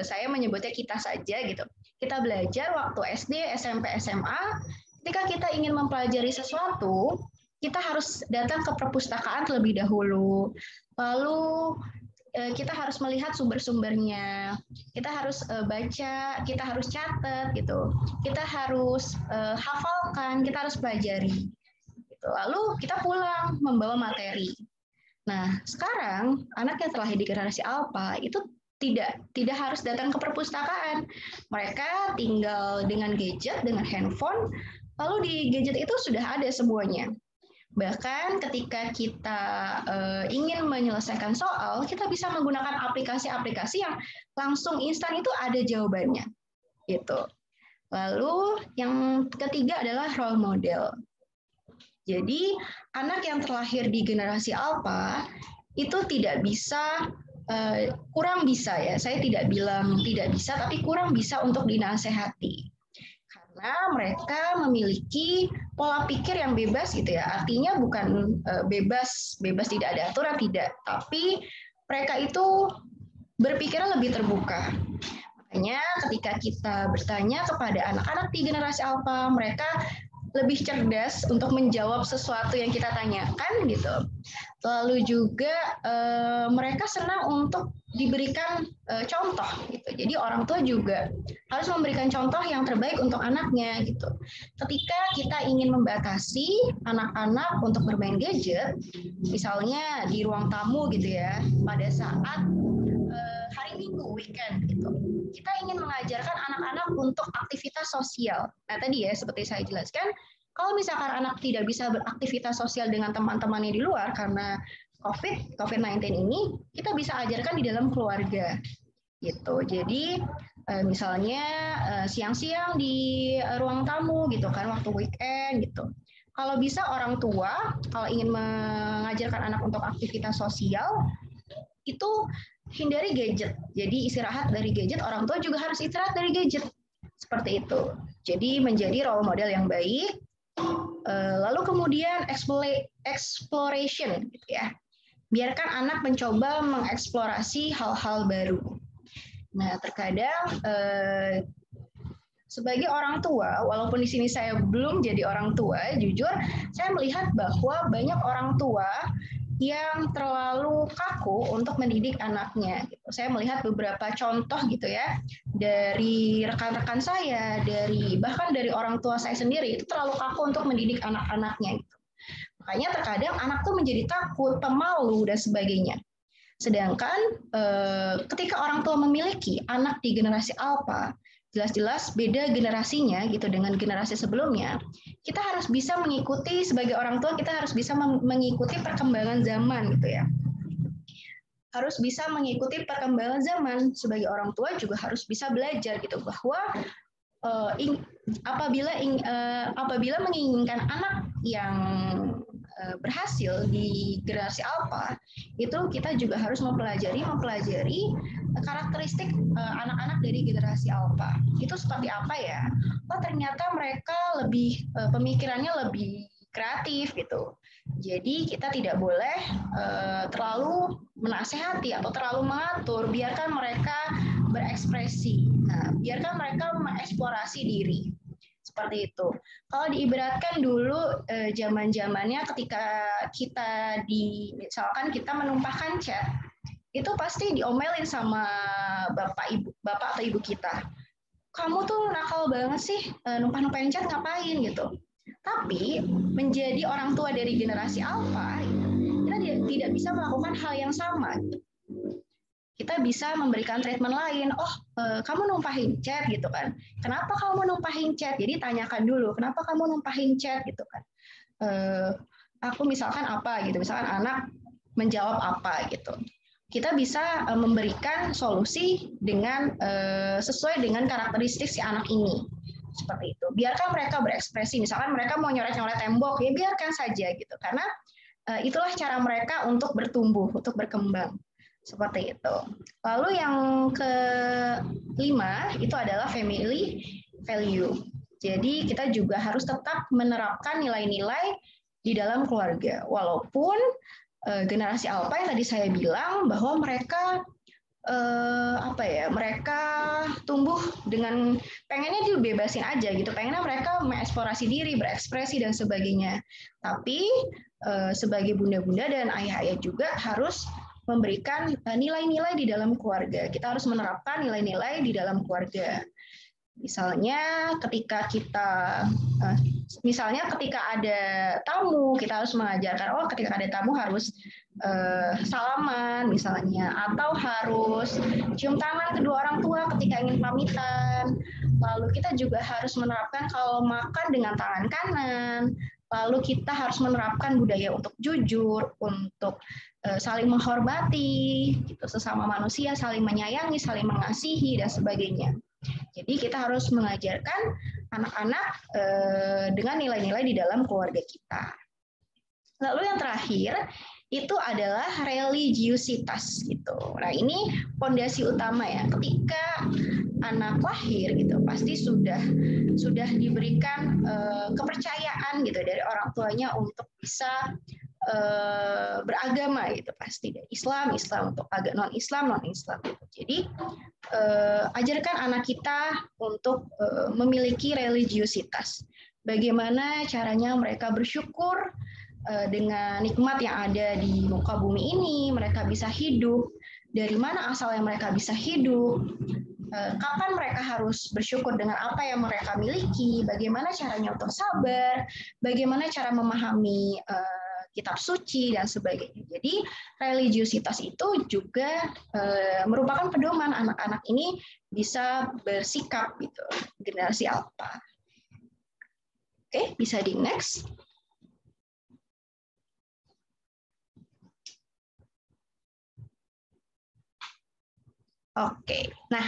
saya menyebutnya kita saja gitu. Kita belajar waktu SD, SMP, SMA, ketika kita ingin mempelajari sesuatu, kita harus datang ke perpustakaan terlebih dahulu. Lalu kita harus melihat sumber-sumbernya. Kita harus baca, kita harus catat gitu. Kita harus hafalkan, kita harus pelajari. Gitu. Lalu kita pulang membawa materi. Nah, sekarang anak yang terlahir di generasi alpha itu tidak harus datang ke perpustakaan. Mereka tinggal dengan gadget, dengan handphone, lalu di gadget itu sudah ada semuanya. Bahkan ketika kita ingin menyelesaikan soal, kita bisa menggunakan aplikasi-aplikasi yang langsung instan itu ada jawabannya. Gitu. Lalu yang ketiga adalah role model. Jadi anak yang terlahir di generasi alpha itu tidak bisa, kurang bisa ya. Saya tidak bilang tidak bisa, tapi kurang bisa untuk dinasehati. Karena mereka memiliki pola pikir yang bebas gitu ya. Artinya bukan bebas tidak ada aturan, tidak. Tapi mereka itu berpikirnya lebih terbuka. Makanya ketika kita bertanya kepada anak-anak di generasi alpha, mereka lebih cerdas untuk menjawab sesuatu yang kita tanyakan gitu. Lalu juga mereka senang untuk diberikan contoh gitu. Jadi orang tua juga harus memberikan contoh yang terbaik untuk anaknya gitu. Ketika kita ingin membatasi anak-anak untuk bermain gadget, misalnya di ruang tamu gitu ya, pada saat hari Minggu weekend gitu. Kita ingin mengajarkan anak-anak untuk aktivitas sosial. Nah, tadi ya seperti saya jelaskan, kalau misalkan anak tidak bisa beraktivitas sosial dengan teman-temannya di luar karena COVID-19 ini, kita bisa ajarkan di dalam keluarga. Gitu. Jadi misalnya siang-siang di ruang tamu gitu kan waktu weekend gitu. Kalau bisa orang tua kalau ingin mengajarkan anak untuk aktivitas sosial itu hindari gadget. Jadi istirahat dari gadget, orang tua juga harus istirahat dari gadget. Seperti itu. Jadi menjadi role model yang baik. Lalu kemudian exploration gitu ya. Biarkan anak mencoba mengeksplorasi hal-hal baru. Nah, terkadang sebagai orang tua, walaupun di sini saya belum jadi orang tua, jujur saya melihat bahwa banyak orang tua yang terlalu kaku untuk mendidik anaknya. Saya melihat beberapa contoh gitu ya dari rekan-rekan saya, bahkan dari orang tua saya sendiri itu terlalu kaku untuk mendidik anak-anaknya. Gitu. Makanya terkadang anak tuh menjadi takut, pemalu dan sebagainya. Sedangkan ketika orang tua memiliki anak di generasi alpha, jelas-jelas beda generasinya gitu dengan generasi sebelumnya. Kita harus bisa mengikuti sebagai orang tua, kita harus bisa mengikuti perkembangan zaman gitu ya. Harus bisa mengikuti perkembangan zaman. Sebagai orang tua juga harus bisa belajar gitu bahwa apabila menginginkan anak yang berhasil di generasi alpha, itu kita juga harus mempelajari karakteristik anak-anak dari generasi alpha. Itu seperti apa ya? Oh, ternyata mereka lebih pemikirannya lebih kreatif gitu. Jadi kita tidak boleh terlalu menasehati atau terlalu mengatur. Biarkan mereka berekspresi. Nah, biarkan mereka mengeksplorasi diri. Seperti itu. Kalau diibaratkan dulu zaman-zamannya ketika kita misalkan kita menumpahkan cat, itu pasti diomelin sama bapak atau ibu kita. Kamu tuh nakal banget sih, numpah-numpahin cat ngapain gitu. Tapi menjadi orang tua dari generasi alpha, kita tidak bisa melakukan hal yang sama. Kita bisa memberikan treatment lain. Oh, kamu numpahin cat gitu kan. Kenapa kamu numpahin cat? Jadi tanyakan dulu, kenapa kamu numpahin cat gitu kan. Aku misalkan apa gitu, misalkan anak menjawab apa gitu. Kita bisa memberikan solusi dengan sesuai dengan karakteristik si anak ini. Seperti itu. Biarkan mereka berekspresi. Misalkan mereka mau nyoret-nyoret tembok, ya biarkan saja gitu. Karena itulah cara mereka untuk bertumbuh, untuk berkembang. Seperti itu. Lalu yang kelima itu adalah family value. Jadi kita juga harus tetap menerapkan nilai-nilai di dalam keluarga. Walaupun generasi alpha yang tadi saya bilang bahwa mereka mereka tumbuh dengan pengennya dibebasin aja gitu, pengennya mereka mengeksplorasi diri, berekspresi dan sebagainya. Tapi sebagai bunda-bunda dan ayah-ayah juga harus memberikan nilai-nilai di dalam keluarga. Kita harus menerapkan nilai-nilai di dalam keluarga. Misalnya ketika ada tamu, kita harus mengajarkan, ketika ada tamu harus salaman misalnya, atau harus cium tangan kedua orang tua ketika ingin pamitan. Lalu kita juga harus menerapkan kalau makan dengan tangan kanan. Lalu kita harus menerapkan budaya untuk jujur, untuk saling menghormati, gitu, sesama manusia, saling menyayangi, saling mengasihi, dan sebagainya. Jadi kita harus mengajarkan anak-anak dengan nilai-nilai di dalam keluarga kita. Lalu yang terakhir itu adalah religiusitas gitu. Nah, ini fondasi utama ya. Ketika anak lahir gitu pasti sudah diberikan kepercayaan gitu dari orang tuanya untuk bisa beragama gitu, pasti dari Islam untuk agak non Islam gitu. Jadi ajarkan anak kita untuk memiliki religiusitas. Bagaimana caranya mereka bersyukur dengan nikmat yang ada di muka bumi ini, mereka bisa hidup, dari mana asalnya mereka bisa hidup, kapan mereka harus bersyukur dengan apa yang mereka miliki, bagaimana caranya untuk sabar, bagaimana cara memahami kitab suci, dan sebagainya. Jadi religiusitas itu juga merupakan pedoman anak-anak ini bisa bersikap gitu, generasi alpha. Oke, bisa di next. Oke, nah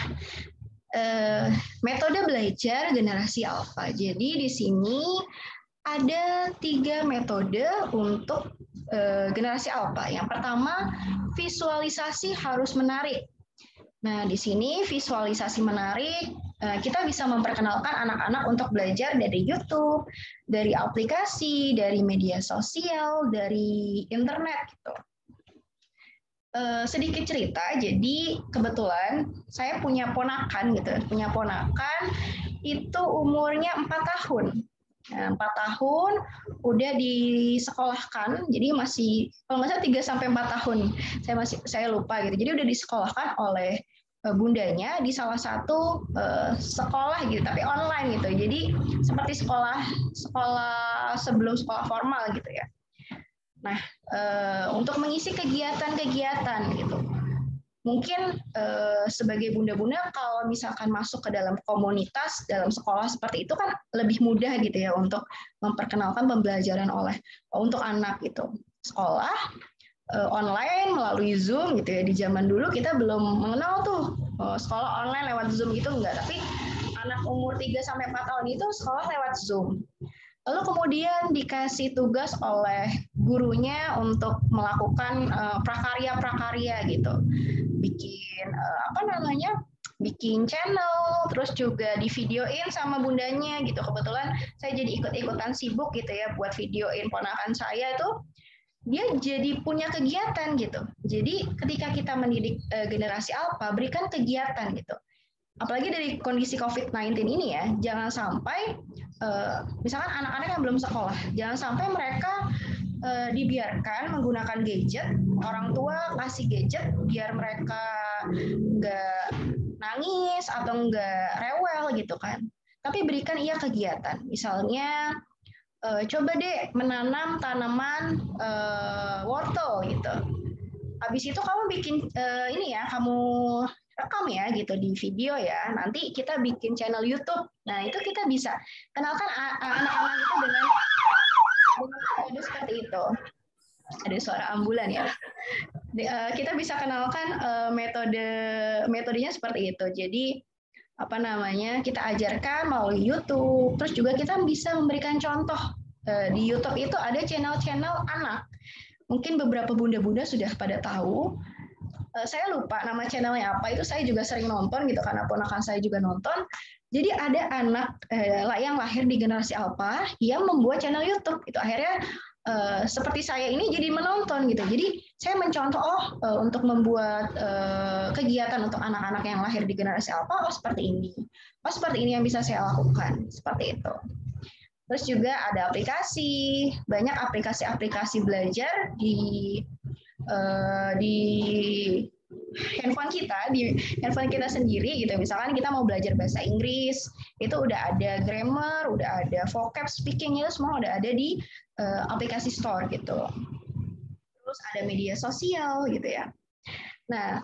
metode belajar generasi alpha. Jadi di sini ada 3 metode untuk generasi alpha. Yang pertama, visualisasi harus menarik. Nah, di sini visualisasi menarik, kita bisa memperkenalkan anak-anak untuk belajar dari YouTube, dari aplikasi, dari media sosial, dari internet gitu. Sedikit cerita, jadi kebetulan saya punya ponakan itu umurnya 4 tahun. Nah, 4 tahun udah disekolahkan, jadi masih kalau nggak salah 3-4 tahun, saya lupa gitu. Jadi udah disekolahkan oleh bundanya di salah satu sekolah gitu, tapi online gitu. Jadi seperti sekolah sebelum sekolah formal gitu ya. Nah, untuk mengisi kegiatan-kegiatan gitu, mungkin sebagai bunda-bunda kalau misalkan masuk ke dalam komunitas dalam sekolah seperti itu kan lebih mudah gitu ya untuk memperkenalkan pembelajaran untuk anak gitu. Sekolah online melalui Zoom gitu ya. Di zaman dulu kita belum mengenal tuh sekolah online lewat Zoom gitu enggak, tapi anak umur 3-4 tahun itu sekolah lewat Zoom. Lalu kemudian dikasih tugas oleh gurunya untuk melakukan prakarya-prakarya gitu. Bikin channel, terus juga di videoin sama bundanya gitu. Kebetulan saya jadi ikut-ikutan sibuk gitu ya buat videoin ponakan saya itu. Dia jadi punya kegiatan gitu. Jadi ketika kita mendidik generasi alpha, berikan kegiatan gitu. Apalagi dari kondisi COVID-19 ini ya, jangan sampai misalkan anak-anak yang belum sekolah, jangan sampai mereka dibiarkan menggunakan gadget, orang tua kasih gadget biar mereka nggak nangis atau nggak rewel gitu kan. Tapi berikan ia kegiatan, misalnya coba deh menanam tanaman wortel gitu. Habis itu kamu bikin kamu rekam ya gitu di video ya. Nanti kita bikin channel YouTube. Nah, itu kita bisa kenalkan anak-anak itu dengan metode seperti itu. Ada suara ambulan ya. Kita bisa kenalkan metodenya seperti itu. Jadi kita ajarkan melalui YouTube. Terus juga kita bisa memberikan contoh. Di YouTube itu ada channel-channel anak. Mungkin beberapa bunda-bunda sudah pada tahu. Saya lupa nama channelnya apa, itu saya juga sering nonton gitu karena ponakan saya juga nonton. Jadi ada anak yang lahir di generasi alpha yang membuat channel YouTube. Itu akhirnya seperti saya ini jadi menonton gitu. Jadi saya mencontoh untuk membuat kegiatan untuk anak-anak yang lahir di generasi alpha seperti ini. Seperti ini yang bisa saya lakukan, seperti itu. Terus juga ada aplikasi, banyak aplikasi-aplikasi belajar di handphone kita, di handphone kita sendiri gitu. Misalkan kita mau belajar bahasa Inggris, itu udah ada grammar, udah ada vocab, speaking, itu semua udah ada di aplikasi store gitu. Terus ada media sosial gitu ya. Nah,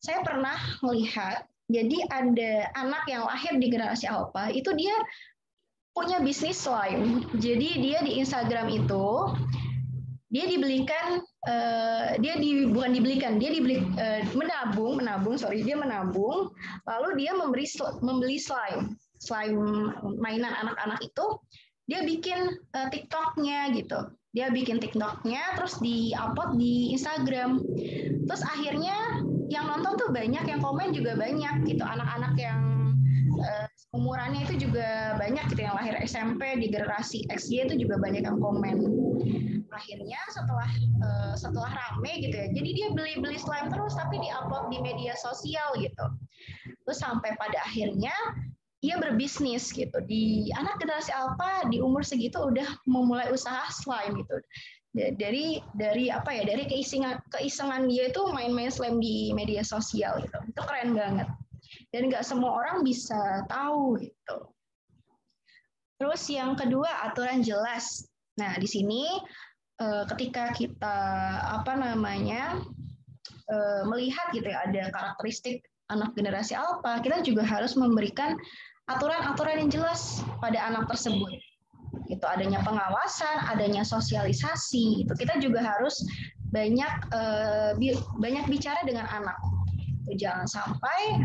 saya pernah melihat, jadi ada anak yang lahir di generasi alpha, itu dia punya bisnis slime. Jadi dia di Instagram itu, dia dibelikan, bukan dibelikan, dia menabung, dia menabung, lalu dia membeli slime mainan anak-anak itu, dia bikin TikTok-nya gitu. Dia bikin TikTok-nya, terus di-upload di Instagram. Terus akhirnya yang nonton tuh banyak, yang komen juga banyak gitu. Anak-anak yang umurannya itu juga banyak gitu, yang lahir SMP di generasi XY itu juga banyak yang komen. Akhirnya setelah rame gitu ya, jadi dia beli slime terus tapi di-upload di media sosial gitu. Terus sampai pada akhirnya dia berbisnis gitu. Di anak generasi alpha di umur segitu udah memulai usaha slime gitu. Dari apa ya? Dari keisengan dia itu main-main slime di media sosial gitu. Itu keren banget. Dan nggak semua orang bisa tahu gitu. Terus yang kedua, aturan jelas. Nah, di sini ketika kita melihat gitu ya, ada karakteristik anak generasi alpha, kita juga harus memberikan aturan-aturan yang jelas pada anak tersebut. Itu adanya pengawasan, adanya sosialisasi. Itu kita juga harus banyak bicara dengan anak. Jangan sampai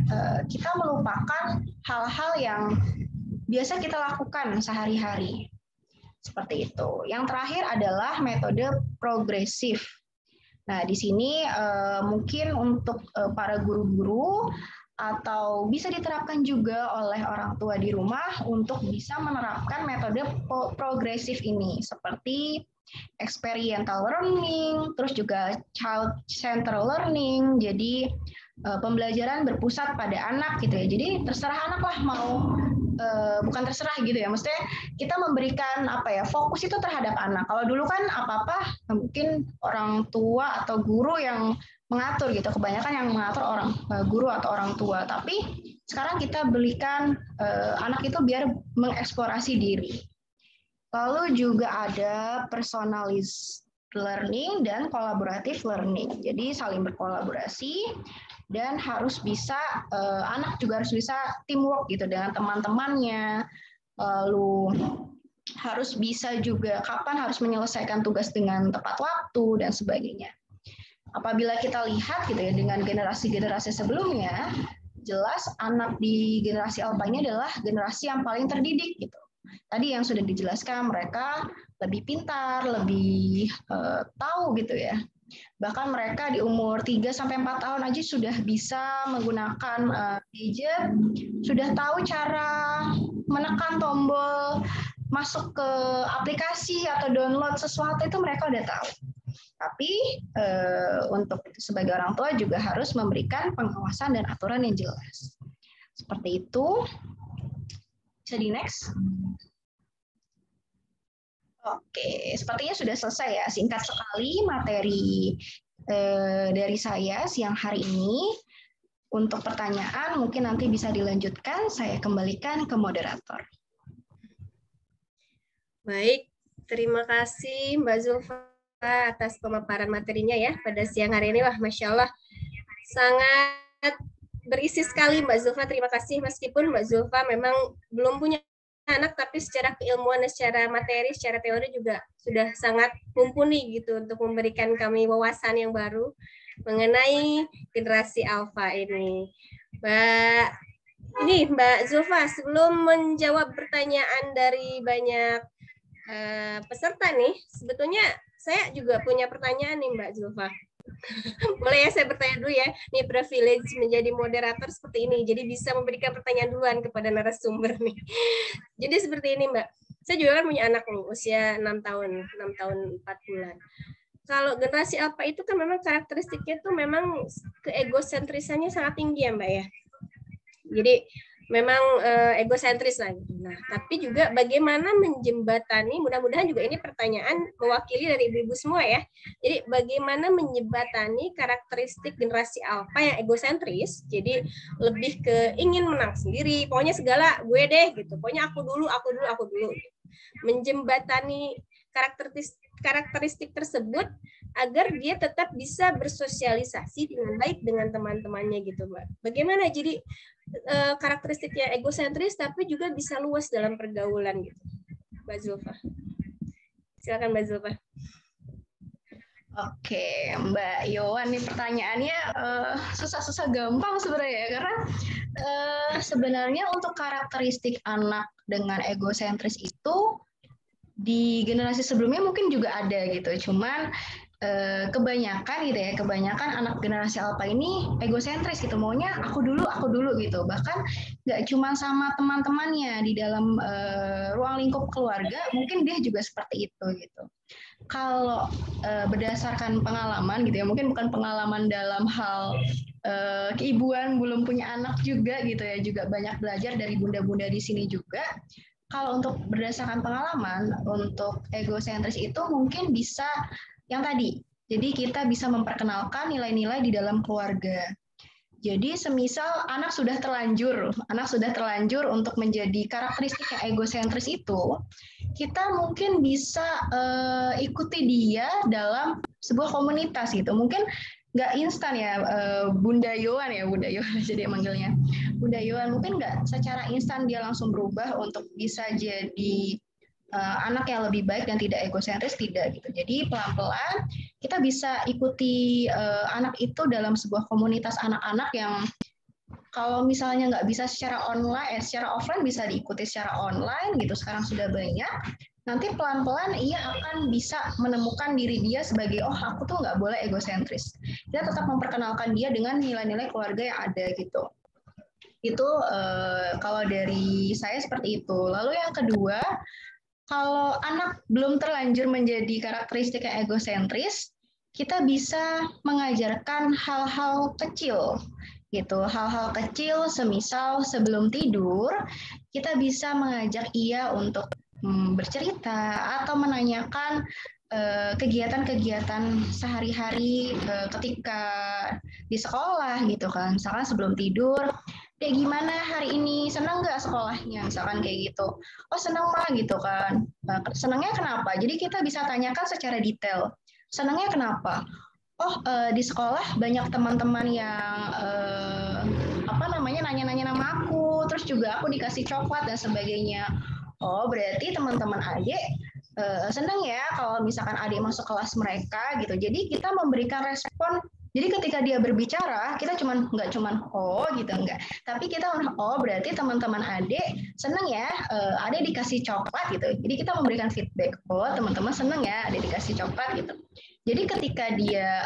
kita melupakan hal-hal yang biasa kita lakukan sehari-hari. Seperti itu. Yang terakhir adalah metode progresif. Nah, di sini mungkin untuk para guru-guru atau bisa diterapkan juga oleh orang tua di rumah untuk bisa menerapkan metode progresif ini, seperti experiential learning, terus juga child-centered learning. Jadi pembelajaran berpusat pada anak gitu ya. Jadi terserah anak lah mau, bukan terserah gitu ya. Maksudnya kita memberikan fokus itu terhadap anak. Kalau dulu kan apa-apa mungkin orang tua atau guru yang mengatur gitu. Kebanyakan yang mengatur guru atau orang tua. Tapi sekarang kita berikan anak itu biar mengeksplorasi diri. Lalu juga ada personalized learning dan collaborative learning. Jadi saling berkolaborasi dan harus bisa anak juga harus bisa teamwork gitu dengan teman-temannya. Lalu harus bisa juga kapan harus menyelesaikan tugas dengan tepat waktu dan sebagainya. Apabila kita lihat gitu ya dengan generasi-generasi sebelumnya, jelas anak di generasi alpha ini adalah generasi yang paling terdidik gitu. Tadi yang sudah dijelaskan, mereka lebih pintar, lebih tahu gitu ya. Bahkan mereka di umur 3-4 tahun aja sudah bisa menggunakan gadget, sudah tahu cara menekan tombol, masuk ke aplikasi atau download sesuatu itu mereka udah tahu. Tapi untuk sebagai orang tua juga harus memberikan pengawasan dan aturan yang jelas. Seperti itu. Bisa di next. Oke, sepertinya sudah selesai ya. Singkat sekali materi dari saya siang hari ini. Untuk pertanyaan mungkin nanti bisa dilanjutkan. Saya kembalikan ke moderator. Baik, terima kasih Mbak Zulfa atas pemaparan materinya ya pada siang hari ini. Wah, Masya Allah, sangat berisi sekali Mbak Zulfa. Terima kasih, meskipun Mbak Zulfa memang belum punya anak, tapi secara keilmuan, secara materi, secara teori juga sudah sangat mumpuni gitu untuk memberikan kami wawasan yang baru mengenai generasi alpha ini. Mbak Zulfa, sebelum menjawab pertanyaan dari banyak peserta nih, sebetulnya saya juga punya pertanyaan nih Mbak Zulfa. Boleh ya saya bertanya dulu ya? Ini privilege menjadi moderator seperti ini, jadi bisa memberikan pertanyaan duluan kepada narasumber nih. Jadi seperti ini Mbak, saya juga kan punya anak nih, usia 6 tahun 4 bulan. Kalau generasi alpha itu kan memang karakteristiknya tuh memang keegosentrisannya sangat tinggi ya Mbak ya. Jadi memang egosentris lah gitu. Nah, tapi juga bagaimana menjembatani, mudah-mudahan juga ini pertanyaan mewakili dari ibu-ibu semua ya. Jadi bagaimana menjembatani karakteristik generasi alfa yang egosentris, jadi lebih ke ingin menang sendiri, pokoknya segala gue deh gitu, pokoknya aku dulu. Menjembatani karakteristik tersebut agar dia tetap bisa bersosialisasi dengan baik dengan teman-temannya gitu, Mbak. Bagaimana jadi karakteristiknya egosentris tapi juga bisa luas dalam pergaulan gitu, Mbak Zulfa. Silakan Mbak Zulfa. Oke, Mbak Yowan, nih pertanyaannya susah-susah gampang sebenarnya ya, karena sebenarnya untuk karakteristik anak dengan egosentris itu di generasi sebelumnya mungkin juga ada gitu, cuman kebanyakan anak generasi alpha ini egosentris gitu, maunya aku dulu gitu, bahkan nggak cuma sama teman-temannya di dalam ruang lingkup keluarga, mungkin dia juga seperti itu gitu. Kalau berdasarkan pengalaman gitu ya, mungkin bukan pengalaman dalam hal keibuan, belum punya anak juga gitu ya, juga banyak belajar dari bunda-bunda di sini juga. Kalau untuk berdasarkan pengalaman, untuk egosentris itu mungkin bisa yang tadi, jadi kita bisa memperkenalkan nilai-nilai di dalam keluarga. Jadi semisal anak sudah terlanjur untuk menjadi karakteristik yang egosentris itu, kita mungkin bisa ikuti dia dalam sebuah komunitas gitu. Mungkin nggak instan ya, Bunda Yowan jadi manggilnya. Bunda Yowan mungkin nggak secara instan dia langsung berubah untuk bisa jadi anak yang lebih baik dan tidak egosentris, tidak gitu. Jadi pelan-pelan kita bisa ikuti anak itu dalam sebuah komunitas anak-anak yang kalau misalnya nggak bisa secara offline bisa diikuti secara online gitu. Sekarang sudah banyak. Nanti pelan-pelan ia akan bisa menemukan diri dia sebagai aku tuh nggak boleh egosentris. Kita tetap memperkenalkan dia dengan nilai-nilai keluarga yang ada gitu. Itu kalau dari saya seperti itu. Lalu yang kedua, kalau anak belum terlanjur menjadi karakteristik yang egosentris, kita bisa mengajarkan hal-hal kecil gitu. Hal-hal kecil semisal sebelum tidur, kita bisa mengajak ia untuk bercerita atau menanyakan kegiatan-kegiatan sehari-hari ketika di sekolah gitu kan. Misalkan sebelum tidur, Dek gimana hari ini, senang nggak sekolahnya, misalkan kayak gitu. Oh senang Pak gitu kan. Senangnya kenapa? Jadi kita bisa tanyakan secara detail. Senangnya kenapa? Oh di sekolah banyak teman-teman yang nanya-nanya nama aku, terus juga aku dikasih coklat dan sebagainya. Oh berarti teman-teman adik senang ya kalau misalkan adik masuk kelas mereka gitu. Jadi kita memberikan respon. Jadi ketika dia berbicara, kita nggak cuman gitu, enggak. Tapi kita berarti teman-teman adik senang ya, adik dikasih coklat gitu. Jadi kita memberikan feedback, teman-teman senang ya, adik dikasih coklat gitu. Jadi ketika dia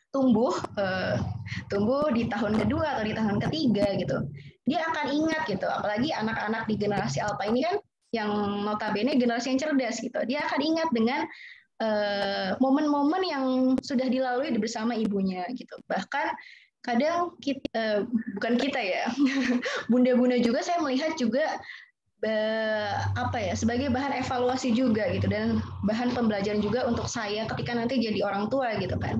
tumbuh di tahun kedua atau di tahun ketiga gitu, dia akan ingat gitu. Apalagi anak-anak di generasi alpha ini kan, yang notabene generasi yang cerdas gitu. Dia akan ingat dengan momen-momen yang sudah dilalui bersama ibunya gitu. Bahkan kadang bukan kita ya, bunda-bunda juga saya melihat juga sebagai bahan evaluasi juga gitu, dan bahan pembelajaran juga untuk saya ketika nanti jadi orang tua gitu kan.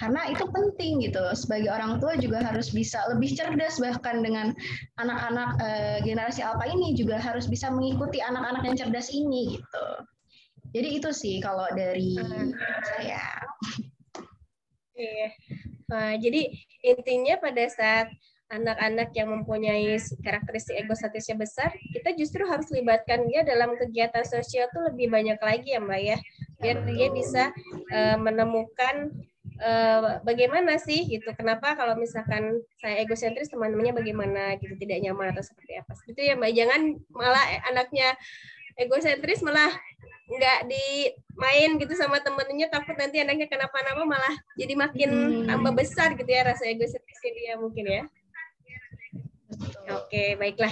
Karena itu penting gitu, sebagai orang tua juga harus bisa lebih cerdas, bahkan dengan anak-anak generasi alpha ini juga harus bisa mengikuti anak-anak yang cerdas ini gitu. Jadi itu sih kalau dari saya. Jadi intinya pada saat anak-anak yang mempunyai karakteristik egosentrisnya besar, kita justru harus libatkan dia dalam kegiatan sosial tuh lebih banyak lagi ya Mbak ya, biar dia bisa menemukan bagaimana sih gitu, kenapa kalau misalkan saya egosentris teman-temannya bagaimana gitu, tidak nyaman atau seperti apa. Itu ya Mbak, jangan malah anaknya egosentris malah nggak dimain gitu sama temennya, takut nanti anaknya kenapa-napa malah jadi makin tambah besar gitu ya rasa egosentrisnya dia mungkin ya. Oke, baiklah.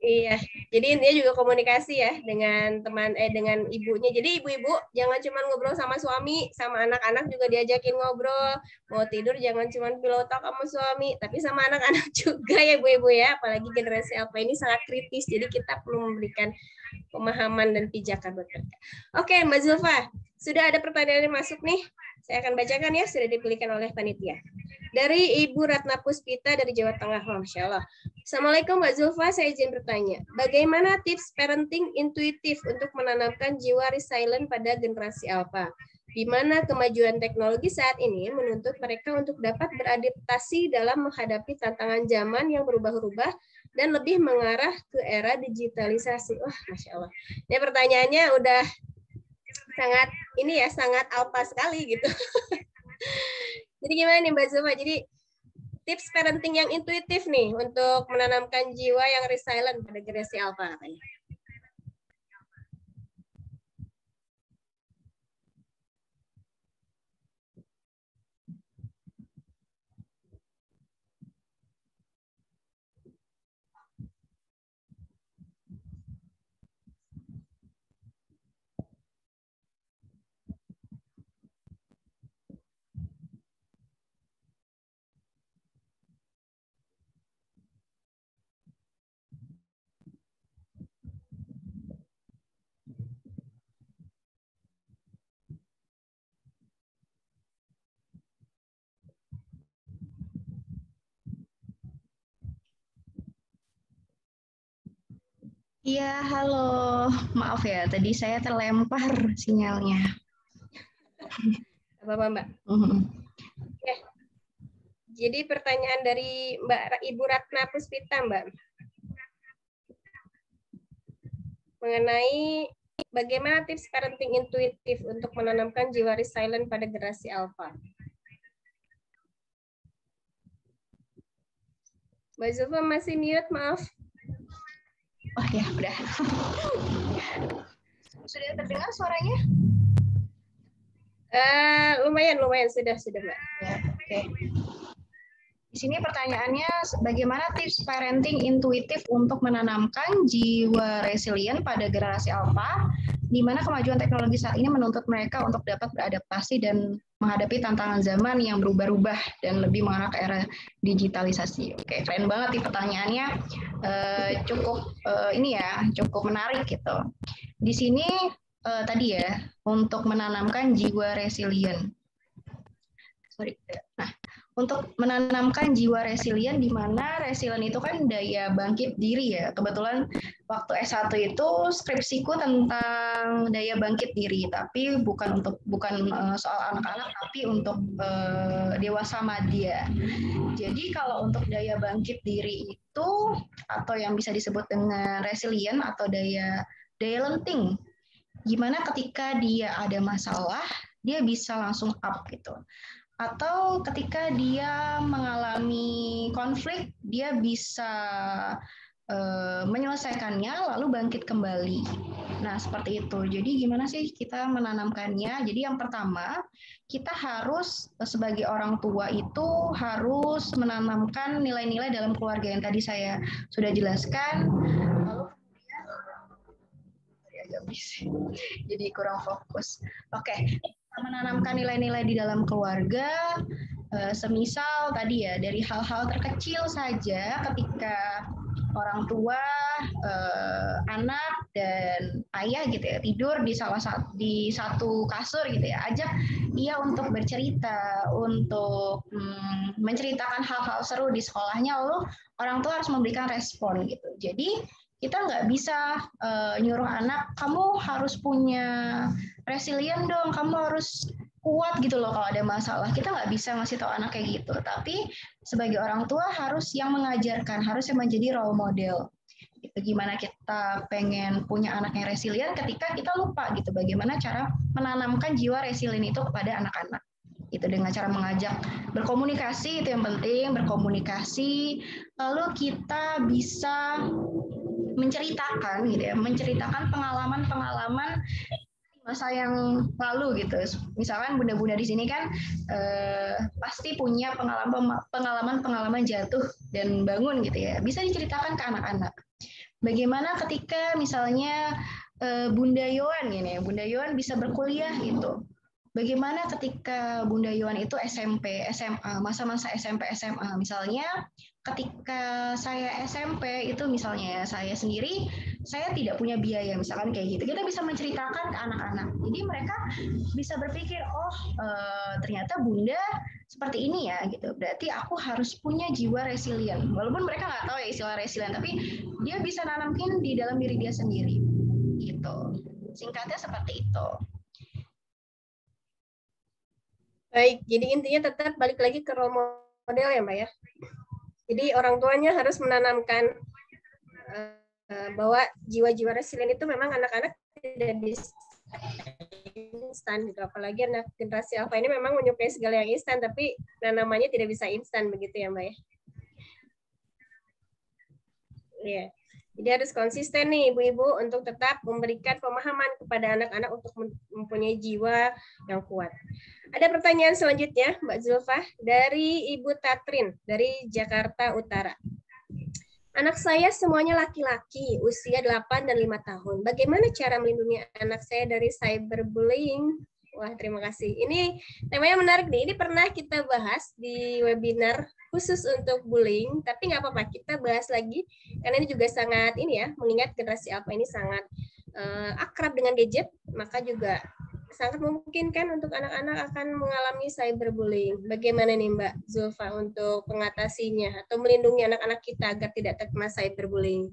Iya, jadi intinya juga komunikasi ya dengan dengan ibunya. Jadi ibu-ibu jangan cuma ngobrol sama suami, sama anak-anak juga diajakin ngobrol. Mau tidur jangan cuma pilotok sama suami, tapi sama anak-anak juga ya ibu-ibu ya. Apalagi generasi Alpha ini sangat kritis, jadi kita perlu memberikan pemahaman dan pijakan buat mereka. Oke, Mbak Zulfa, sudah ada pertanyaan yang masuk nih. Saya akan bacakan ya, sudah dipilihkan oleh panitia. Dari Ibu Ratna Puspita dari Jawa Tengah, Masya Allah. Assalamualaikum Mbak Zulfa, saya izin bertanya. Bagaimana tips parenting intuitif untuk menanamkan jiwa resilient pada generasi Alpha? Di mana kemajuan teknologi saat ini menuntut mereka untuk dapat beradaptasi dalam menghadapi tantangan zaman yang berubah-ubah dan lebih mengarah ke era digitalisasi. Wah, Masya Allah. Ini pertanyaannya udah sangat Alpha sekali gitu. Jadi gimana nih Mbak Zulfa? Jadi tips parenting yang intuitif nih untuk menanamkan jiwa yang resilient pada generasi Alpha katanya. Iya, halo. Maaf ya, tadi saya terlempar sinyalnya. Apa Mbak? Ya. Jadi pertanyaan dari Ibu Ratna Puspita, Mbak. Mengenai bagaimana tips parenting intuitif untuk menanamkan jiwa resilient pada generasi Alpha. Mbak Zulfa masih mute, maaf. Oh ya, udah. Sudah terdengar suaranya? Lumayan sudah Mbak. Ya, oke. Di sini pertanyaannya, bagaimana tips parenting intuitif untuk menanamkan jiwa resilient pada generasi Alpha, di mana kemajuan teknologi saat ini menuntut mereka untuk dapat beradaptasi dan menghadapi tantangan zaman yang berubah-ubah dan lebih mengarah ke era digitalisasi. Oke, keren banget nih pertanyaannya. Cukup menarik gitu. Di sini tadi ya, untuk menanamkan jiwa resilient. Untuk menanamkan jiwa resilient, di mana resilient itu kan daya bangkit diri ya. Kebetulan waktu S1 itu skripsiku tentang daya bangkit diri, tapi bukan soal anak-anak, tapi untuk dewasa madya. Jadi kalau untuk daya bangkit diri itu, atau yang bisa disebut dengan resilient atau daya lenting, gimana ketika dia ada masalah, dia bisa langsung up gitu. Atau ketika dia mengalami konflik, dia bisa menyelesaikannya lalu bangkit kembali. Nah, seperti itu. Jadi gimana sih kita menanamkannya? Jadi yang pertama, kita harus sebagai orang tua itu harus menanamkan nilai-nilai dalam keluarga yang tadi saya sudah jelaskan. Lalu jadi kurang fokus. Oke. Menanamkan nilai-nilai di dalam keluarga, semisal tadi ya, dari hal-hal terkecil saja ketika orang tua, anak, dan ayah gitu ya, tidur di satu kasur gitu ya, ajak dia untuk bercerita, untuk menceritakan hal-hal seru di sekolahnya, lalu orang tua harus memberikan respon gitu. Jadi kita nggak bisa nyuruh anak, kamu harus punya resilient dong, kamu harus kuat gitu loh kalau ada masalah. Kita nggak bisa ngasih tahu anak kayak gitu. Tapi sebagai orang tua harus yang mengajarkan, harus yang menjadi role model. Gitu. Gimana kita pengen punya anak yang resilient ketika kita lupa gitu bagaimana cara menanamkan jiwa resilient itu kepada anak-anak. Itu dengan cara mengajak berkomunikasi, itu yang penting, berkomunikasi. Lalu kita bisa menceritakan gitu ya, menceritakan pengalaman-pengalaman masa yang lalu gitu. Misalkan bunda-bunda di sini kan pasti punya pengalaman jatuh dan bangun gitu ya. Bisa diceritakan ke anak-anak. bagaimana ketika misalnya Bunda Yohan gini, Bunda Yohan bisa berkuliah gitu. Bagaimana ketika Bunda Yohan itu SMP, SMA, masa-masa SMP, SMA, misalnya ketika saya SMP itu misalnya saya sendiri, saya tidak punya biaya, misalkan kayak gitu. Kita bisa menceritakan ke anak-anak. Jadi mereka bisa berpikir, oh ternyata Bunda seperti ini ya, gitu. Berarti aku harus punya jiwa resilient. Walaupun mereka nggak tahu ya istilah resilient, tapi dia bisa nanamkin di dalam diri dia sendiri. Gitu. Singkatnya seperti itu. Baik, jadi intinya tetap balik lagi ke role model ya Mbak ya. Jadi orang tuanya harus menanamkan bahwa jiwa-jiwa resilient itu memang anak-anak tidak bisa instan gitu. Apalagi anak generasi alpha ini memang menyukai segala yang instan, tapi namanya tidak bisa instan begitu ya Mbak ya. Iya. Jadi harus konsisten nih ibu-ibu untuk tetap memberikan pemahaman kepada anak-anak untuk mempunyai jiwa yang kuat. Ada pertanyaan selanjutnya Mbak Zulfa dari Ibu Tatrin dari Jakarta Utara. Anak saya semuanya laki-laki, usia 8 dan 5 tahun. Bagaimana cara melindungi anak saya dari cyberbullying? Wah, terima kasih. Ini temanya menarik nih. Ini pernah kita bahas di webinar khusus untuk bullying, tapi nggak apa-apa, kita bahas lagi karena ini juga sangat ini ya, mengingat generasi alpha ini sangat akrab dengan gadget, maka juga sangat memungkinkan untuk anak-anak akan mengalami cyberbullying. Bagaimana nih Mbak Zulfa untuk mengatasinya atau melindungi anak-anak kita agar tidak terkena cyberbullying?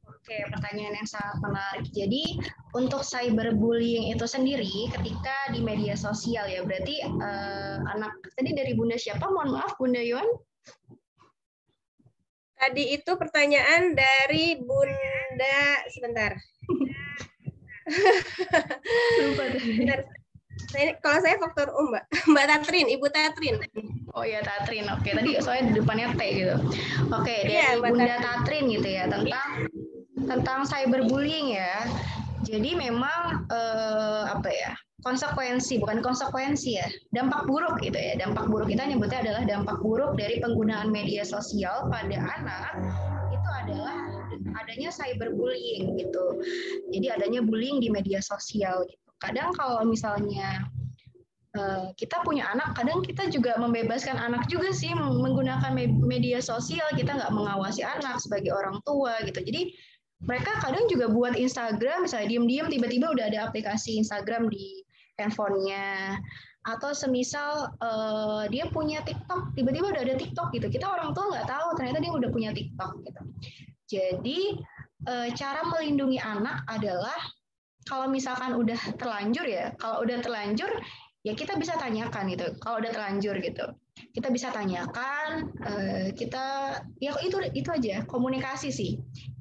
Oke, pertanyaan yang sangat menarik. Jadi untuk cyberbullying itu sendiri ketika di media sosial ya, berarti anak tadi dari Bunda siapa? Mohon maaf, Bunda Yohan. Tadi itu pertanyaan dari Bunda sebentar. Benar. Kalau saya faktor Mbak Tatrin, Ibu Tatrin. Oh ya Tatrin, oke. Tadi soalnya di depannya T gitu. Oke, dari Bunda Tatrin gitu ya tentang cyberbullying ya. Jadi memang apa ya? Bukan konsekuensi ya. Dampak buruk gitu ya. Dampak buruk kita nyebutnya adalah dampak buruk dari penggunaan media sosial pada anak itu adalah adanya cyberbullying gitu. Jadi adanya bullying di media sosial gitu. Kadang kalau misalnya kita punya anak, kadang kita juga membebaskan anak juga sih menggunakan media sosial. Kita nggak mengawasi anak sebagai orang tua gitu. Jadi mereka kadang juga buat Instagram, misalnya diam-diam tiba-tiba udah ada aplikasi Instagram di handphonenya. Atau semisal dia punya TikTok, tiba-tiba udah ada TikTok gitu. Kita orang tua nggak tahu ternyata dia udah punya TikTok gitu. Jadi cara melindungi anak adalah kalau misalkan udah terlanjur ya, ya kita bisa tanyakan gitu. Kalau udah terlanjur gitu, kita bisa tanyakan, kita ya itu aja komunikasi sih,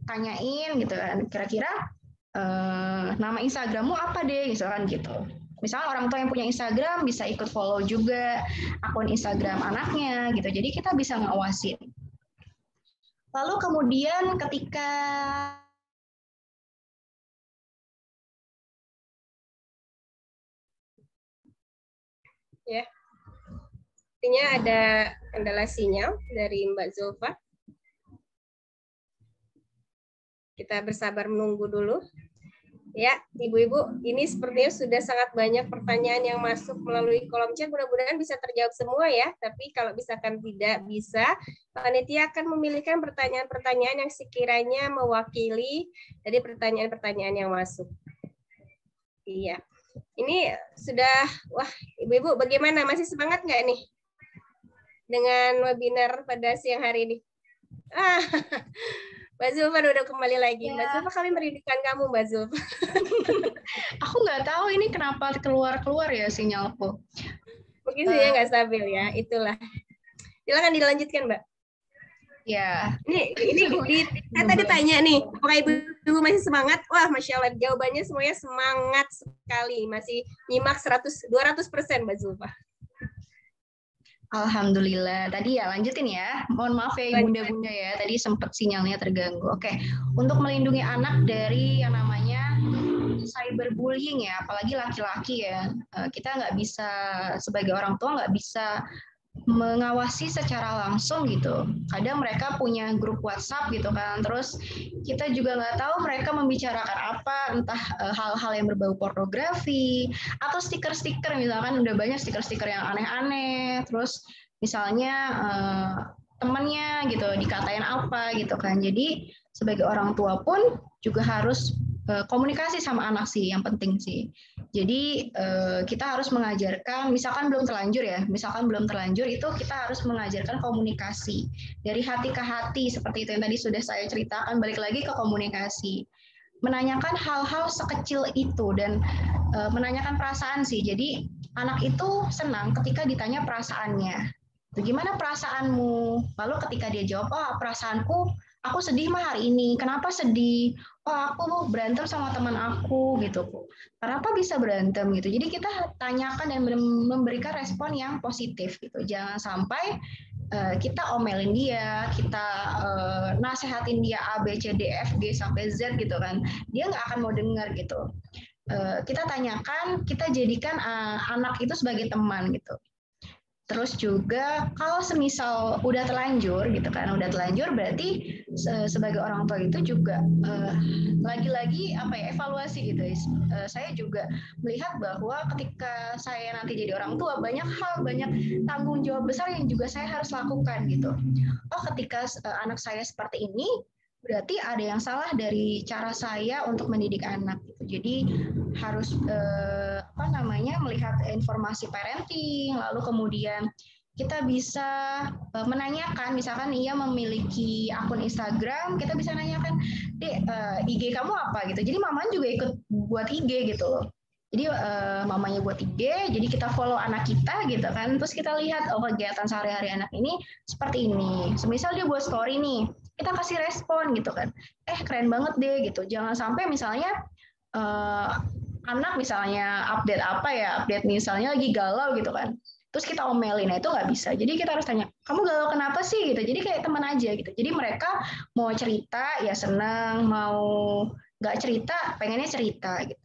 tanyain gitu kan, kira-kira nama Instagrammu apa deh, misalkan gitu. Misalnya orang tua yang punya Instagram bisa ikut follow juga akun Instagram anaknya gitu. Jadi kita bisa ngawasin. Lalu kemudian ketika ya, artinya ada kendala sinyal dari Mbak Zulfa. Kita bersabar menunggu dulu. Ya, ibu-ibu, ini sepertinya sudah sangat banyak pertanyaan yang masuk melalui kolom chat. Mudah-mudahan bisa terjawab semua ya. Tapi kalau misalkan tidak bisa, panitia akan memilihkan pertanyaan-pertanyaan yang sekiranya mewakili dari pertanyaan-pertanyaan yang masuk. Iya. Ini sudah, wah, ibu-ibu bagaimana? Masih semangat nggak nih dengan webinar pada siang hari ini? Mbak Zulfa udah kembali lagi. Ya. Mbak Zulfa, kami merindukan kamu, Mbak Zulfa. Aku nggak tahu ini kenapa keluar-keluar ya sinyalku. Mungkin sinyalnya nggak stabil ya, itulah. Silakan dilanjutkan, Mbak. Ya. Ini saya tadi tanya nih, apakah ibu masih semangat? Wah, Masya Allah, jawabannya semuanya semangat sekali. Masih nyimak 200% Mbak Zulfa. Alhamdulillah. Tadi ya lanjutin ya. Mohon maaf ya bunda-bunda ya. Tadi sempat sinyalnya terganggu. Oke. Untuk melindungi anak dari yang namanya cyberbullying ya, apalagi laki-laki ya. Kita nggak bisa sebagai orang tua nggak bisa mengawasi secara langsung gitu. Kadang mereka punya grup WhatsApp gitu kan, terus kita juga nggak tahu mereka membicarakan apa, entah hal-hal yang berbau pornografi atau stiker-stiker, misalkan udah banyak stiker-stiker yang aneh-aneh, terus misalnya temannya gitu dikatain apa gitu kan. Jadi sebagai orang tua pun juga harus komunikasi sama anak sih, yang penting sih. Jadi kita harus mengajarkan, misalkan belum terlanjur itu kita harus mengajarkan komunikasi dari hati ke hati, seperti itu yang tadi sudah saya ceritakan. Balik lagi ke komunikasi, menanyakan hal-hal sekecil itu dan menanyakan perasaan sih. Jadi anak itu senang ketika ditanya perasaannya. Gimana perasaanmu? Lalu ketika dia jawab, oh perasaanku, aku sedih mah hari ini. Kenapa sedih? Oh aku berantem sama teman aku gitu. Kenapa bisa berantem gitu? Jadi kita tanyakan dan memberikan respon yang positif gitu. Jangan sampai kita omelin dia, kita nasehatin dia A, B, C, D, F, G sampai Z gitu kan. Dia nggak akan mau dengar gitu. Kita tanyakan, kita jadikan anak itu sebagai teman gitu. Terus juga kalau semisal udah terlanjur gitu kan, udah terlanjur berarti sebagai orang tua itu juga lagi-lagi apa ya, evaluasi gitu. Saya juga melihat bahwa ketika saya nanti jadi orang tua, banyak hal, banyak tanggung jawab besar yang juga saya harus lakukan gitu. Oh ketika anak saya seperti ini, berarti ada yang salah dari cara saya untuk mendidik anak gitu. Jadi harus melihat informasi parenting, lalu kemudian kita bisa menanyakan, misalkan ia memiliki akun Instagram, kita bisa nanyakan, Dek, IG kamu apa gitu. Jadi mamanya juga ikut buat IG gitu loh. Jadi mamanya buat IG, jadi kita follow anak kita gitu kan, terus kita lihat oh kegiatan sehari-hari anak ini seperti ini. Semisal dia buat story nih, kita kasih respon gitu kan, keren banget deh gitu. Jangan sampai misalnya anak misalnya update misalnya lagi galau gitu kan, terus kita omelin, nah itu nggak bisa. Jadi kita harus tanya, kamu galau kenapa sih gitu. Jadi kayak teman aja gitu. Jadi mereka mau cerita ya senang, mau nggak cerita pengennya cerita gitu.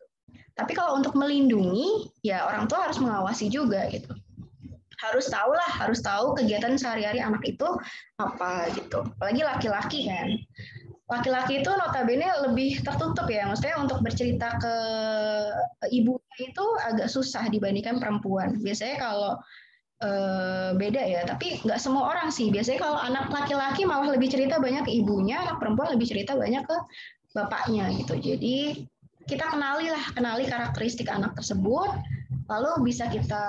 Tapi kalau untuk melindungi ya orang tua harus mengawasi juga gitu. Harus tahu kegiatan sehari-hari anak itu apa gitu. Apalagi laki-laki kan. Laki-laki itu notabene lebih tertutup ya, maksudnya untuk bercerita ke ibunya itu agak susah dibandingkan perempuan. Biasanya kalau beda ya, tapi nggak semua orang sih. Biasanya kalau anak laki-laki malah lebih cerita banyak ke ibunya, anak perempuan lebih cerita banyak ke bapaknya gitu. Jadi kita kenali karakteristik anak tersebut, lalu bisa kita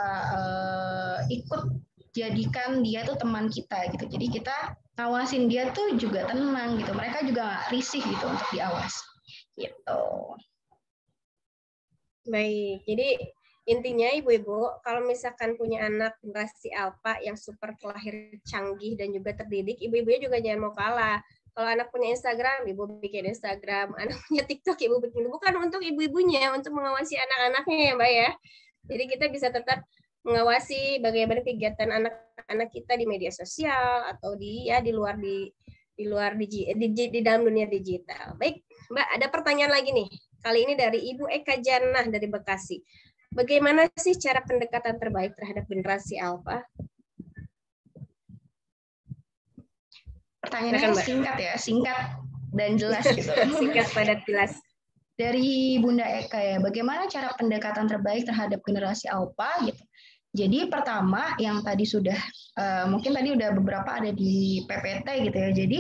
ikut jadikan dia tuh teman kita gitu. Jadi kita ngawasin dia tuh juga tenang gitu. Mereka juga nggak risih gitu untuk diawasi. Gitu. Baik, jadi intinya ibu-ibu, kalau misalkan punya anak generasi alpha yang super terlahir canggih dan juga terdidik, ibu-ibunya juga jangan mau kalah. Kalau anak punya Instagram, ibu bikin Instagram. Anak punya TikTok, ibu bikin. Bukan untuk ibu-ibunya, untuk mengawasi anak-anaknya ya Mbak ya. Jadi kita bisa tetap mengawasi bagaimana kegiatan anak-anak kita di media sosial atau di luar di dalam dunia digital. Baik, Mbak, ada pertanyaan lagi nih. Kali ini dari Ibu Eka Janah dari Bekasi. Bagaimana sih cara pendekatan terbaik terhadap generasi alpha? Pertanyaannya singkat dan jelas gitu. Singkat padat jelas. Dari Bunda Eka ya, bagaimana cara pendekatan terbaik terhadap generasi alpha gitu. Jadi pertama yang tadi sudah mungkin tadi udah beberapa ada di PPT gitu ya. Jadi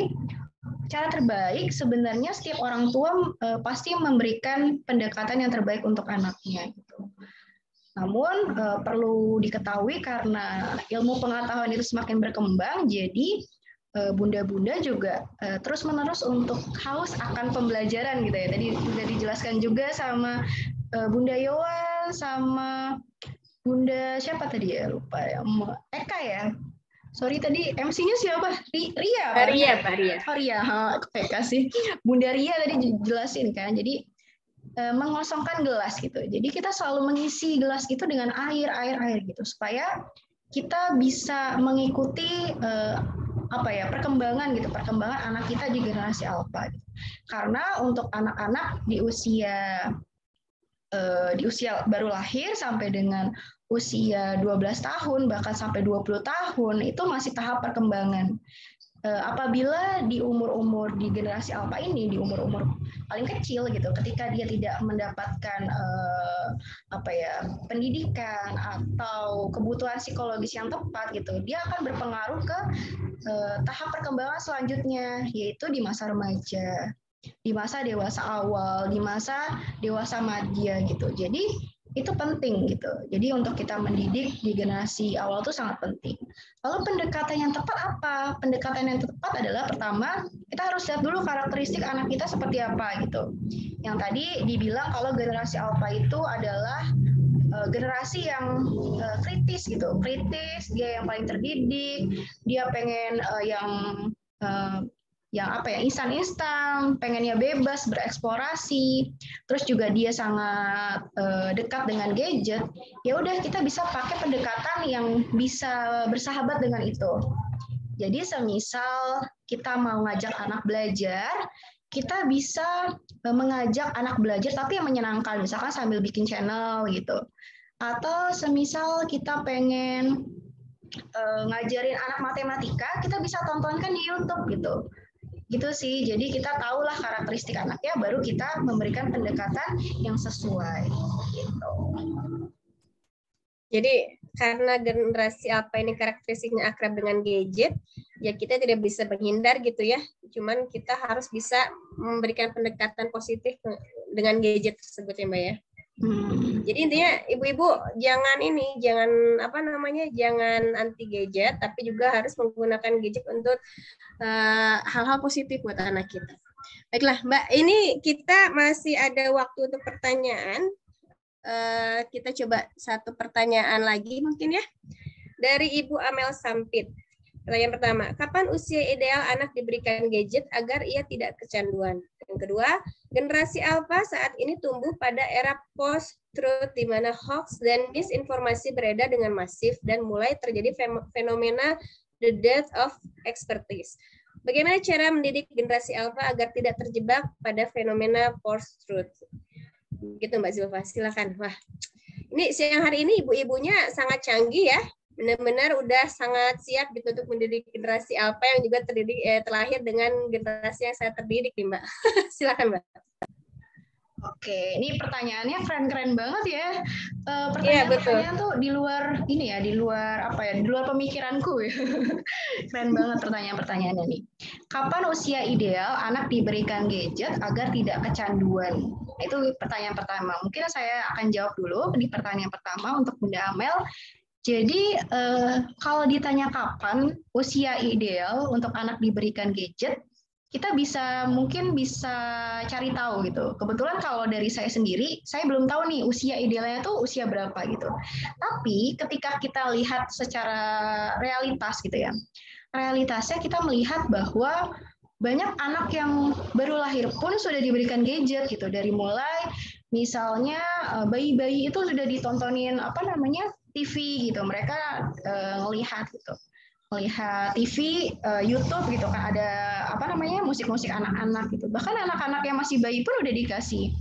cara terbaik sebenarnya setiap orang tua pasti memberikan pendekatan yang terbaik untuk anaknya gitu. Namun perlu diketahui karena ilmu pengetahuan itu semakin berkembang, jadi bunda-bunda juga terus-menerus untuk haus akan pembelajaran gitu ya. Tadi sudah dijelaskan juga sama Bunda Yowan sama Bunda siapa tadi ya, lupa ya, Eka ya. Sorry tadi MC-nya siapa? Ria. Pak Ria. Oh Ria, Eka sih. Bunda Ria tadi jelasin kan. Jadi mengosongkan gelas gitu. Jadi kita selalu mengisi gelas itu dengan air gitu supaya kita bisa mengikuti perkembangan anak kita di generasi alpha. Gitu. Karena untuk anak-anak di usia baru lahir sampai dengan usia 12 tahun, bahkan sampai 20 tahun, itu masih tahap perkembangan. Apabila di umur-umur di generasi alpha ini, di umur-umur paling kecil gitu, ketika dia tidak mendapatkan pendidikan atau kebutuhan psikologis yang tepat gitu, dia akan berpengaruh ke tahap perkembangan selanjutnya, yaitu di masa remaja, di masa dewasa awal, di masa dewasa madya gitu. Jadi itu penting gitu. Jadi untuk kita mendidik di generasi awal itu sangat penting. Lalu pendekatan yang tepat apa? Pendekatan yang tepat adalah pertama, kita harus lihat dulu karakteristik anak kita seperti apa gitu. Yang tadi dibilang kalau generasi alpha itu adalah generasi yang kritis gitu. Kritis, dia yang paling terdidik, dia pengen yang instan-instan, pengennya bebas bereksplorasi, terus juga dia sangat dekat dengan gadget. Ya udah, kita bisa pakai pendekatan yang bisa bersahabat dengan itu. Jadi semisal kita mau ngajak anak belajar, kita bisa mengajak anak belajar tapi yang menyenangkan, misalkan sambil bikin channel gitu. Atau semisal kita pengen ngajarin anak matematika, kita bisa tontonkan di YouTube gitu. Gitu sih, jadi kita tahulah karakteristik anaknya, baru kita memberikan pendekatan yang sesuai gitu. Jadi karena generasi alpha ini karakteristiknya akrab dengan gadget, ya kita tidak bisa menghindar gitu ya. Cuman kita harus bisa memberikan pendekatan positif dengan gadget tersebut ya Mbak ya. Jadi intinya ibu-ibu jangan jangan anti gadget, tapi juga harus menggunakan gadget untuk hal-hal positif buat anak kita. Baiklah Mbak, ini kita masih ada waktu untuk pertanyaan. Kita coba satu pertanyaan lagi mungkin ya, dari Ibu Amel Sampit. Pertanyaan pertama, kapan usia ideal anak diberikan gadget agar ia tidak kecanduan? Yang kedua, generasi alpha saat ini tumbuh pada era post-truth di mana hoax dan misinformasi beredar dengan masif dan mulai terjadi fenomena the death of expertise. Bagaimana cara mendidik generasi alpha agar tidak terjebak pada fenomena post-truth? Gitu Mbak Zilfa, silakan. Wah, ini siang hari ini ibu-ibunya sangat canggih ya. Benar-benar udah sangat siap gitu untuk mendidik generasi alpha yang juga terlahir dengan generasi yang saya terdidik nih Mbak. Silakan Mbak. Oke, ini pertanyaannya keren-keren banget ya. Pertanyaan-pertanyaan tuh di luar di luar pemikiranku ya. Keren banget pertanyaan-pertanyaannya nih. Kapan usia ideal anak diberikan gadget agar tidak kecanduan? Itu pertanyaan pertama. Mungkin saya akan jawab dulu di pertanyaan pertama untuk Bunda Amel. Jadi kalau ditanya kapan usia ideal untuk anak diberikan gadget, kita mungkin bisa cari tahu gitu. Kebetulan kalau dari saya sendiri, saya belum tahu nih usia idealnya tuh usia berapa gitu. Tapi ketika kita lihat secara realitas gitu ya, realitasnya kita melihat bahwa banyak anak yang baru lahir pun sudah diberikan gadget gitu. Dari mulai misalnya bayi-bayi itu sudah ditontonin TV gitu, mereka melihat TV, YouTube gitu kan, ada musik-musik anak-anak gitu. Bahkan anak-anak yang masih bayi pun udah dikasih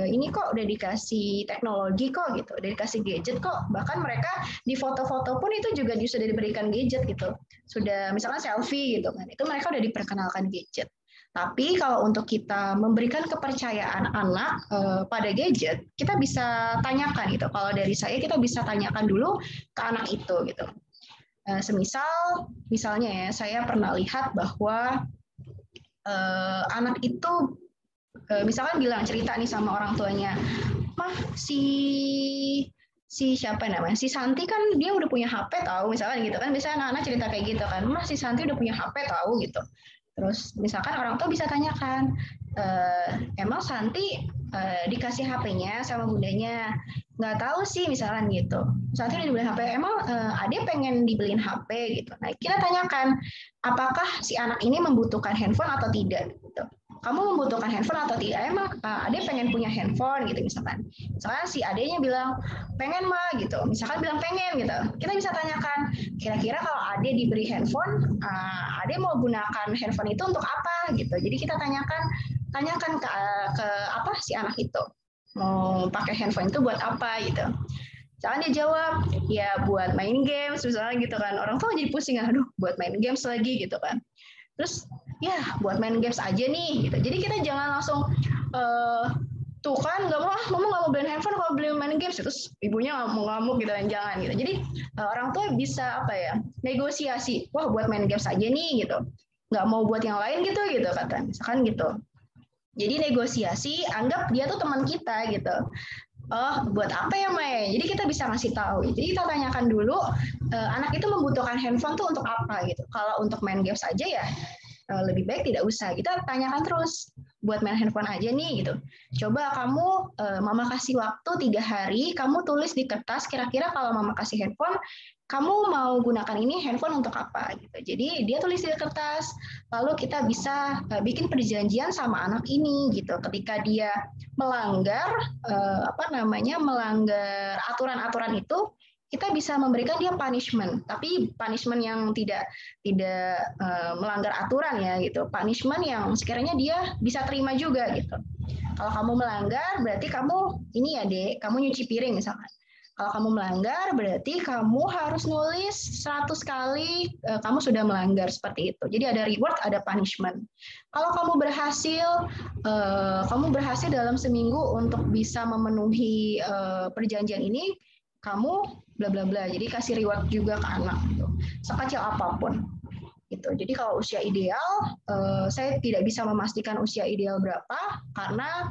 ini kok, udah dikasih teknologi kok gitu, udah dikasih gadget kok. Bahkan mereka di foto-foto pun itu juga sudah diberikan gadget gitu. Sudah misalkan selfie gitu kan, itu mereka udah diperkenalkan gadget. Tapi kalau untuk kita memberikan kepercayaan anak pada gadget, kita bisa tanyakan gitu. Kalau dari saya, kita bisa tanyakan dulu ke anak itu gitu. Misalnya ya, saya pernah lihat bahwa anak itu misalkan bilang cerita nih sama orang tuanya, mah si siapa namanya, si Santi kan dia udah punya HP tahu, misalkan gitu kan. Biasanya anak-anak cerita kayak gitu kan, mah si Santi udah punya HP tahu gitu. Terus misalkan orang tua bisa tanyakan, emang Santi dikasih HP-nya sama bundanya? Nggak tahu sih misalkan gitu. Santi udah dibeliin HP, emang Ade pengen dibeliin HP gitu. Nah, kita tanyakan, apakah si anak ini membutuhkan handphone atau tidak gitu. Kamu membutuhkan handphone atau tidak? Emang Ade pengen punya handphone gitu misalkan. Misalkan si adenya bilang pengen mah gitu. Misalkan bilang pengen gitu. Kita bisa tanyakan, kira-kira kalau Ade diberi handphone, Ade mau gunakan handphone itu untuk apa gitu. Jadi kita tanyakan ke apa si anak itu. Mau pakai handphone itu buat apa gitu. Misalkan dia jawab, ya buat main games misalnya gitu kan. Orang tua jadi pusing, aduh buat main games lagi gitu kan. Terus ya buat main games aja nih gitu. Jadi kita jangan langsung tuh kan nggak mau, mama nggak mau beliin handphone kalau beli main games, terus ibunya ngamuk gitu kan, jangan gitu. Jadi orang tua bisa apa ya, negosiasi, wah buat main games aja nih gitu, nggak mau buat yang lain gitu kata misalkan gitu. Jadi negosiasi, anggap dia tuh teman kita gitu. Oh, buat apa ya Mai? Jadi kita bisa ngasih tahu. Jadi kita tanyakan dulu, anak itu membutuhkan handphone tuh untuk apa gitu. Kalau untuk main games aja ya lebih baik tidak usah. Kita tanyakan terus, buat main handphone aja nih gitu. Coba kamu, mama kasih waktu 3 hari, kamu tulis di kertas kira-kira kalau mama kasih handphone, kamu mau gunakan ini handphone untuk apa gitu. Jadi dia tulis di kertas, lalu kita bisa bikin perjanjian sama anak ini gitu. Ketika dia melanggar melanggar aturan-aturan itu, kita bisa memberikan dia punishment, tapi punishment yang tidak melanggar aturan ya gitu. Punishment yang sekiranya dia bisa terima juga gitu. Kalau kamu melanggar berarti kamu ini ya Dek, kamu nyuci piring misalkan. Kalau kamu melanggar berarti kamu harus nulis 100 kali kamu sudah melanggar, seperti itu. Jadi ada reward, ada punishment. Kalau kamu berhasil dalam seminggu untuk bisa memenuhi perjanjian ini, kamu bla bla bla. Jadi kasih reward juga ke anak gitu. Sekecil apapun. Gitu. Jadi kalau usia ideal, saya tidak bisa memastikan usia ideal berapa karena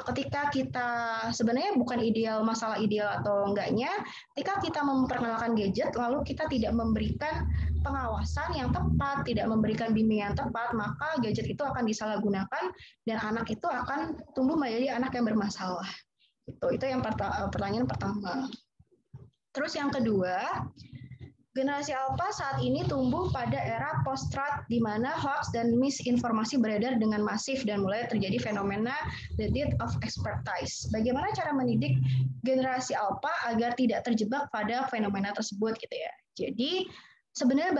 ketika kita sebenarnya bukan ideal, masalah ideal atau enggaknya, ketika kita memperkenalkan gadget lalu kita tidak memberikan pengawasan yang tepat, tidak memberikan bimbingan tepat, maka gadget itu akan disalahgunakan dan anak itu akan tumbuh menjadi anak yang bermasalah. Itu yang pertanyaan pertama. Terus yang kedua, generasi Alpha saat ini tumbuh pada era post-truth di mana hoax dan misinformasi beredar dengan masif dan mulai terjadi fenomena the death of expertise. Bagaimana cara mendidik generasi Alpha agar tidak terjebak pada fenomena tersebut gitu ya. Jadi sebenarnya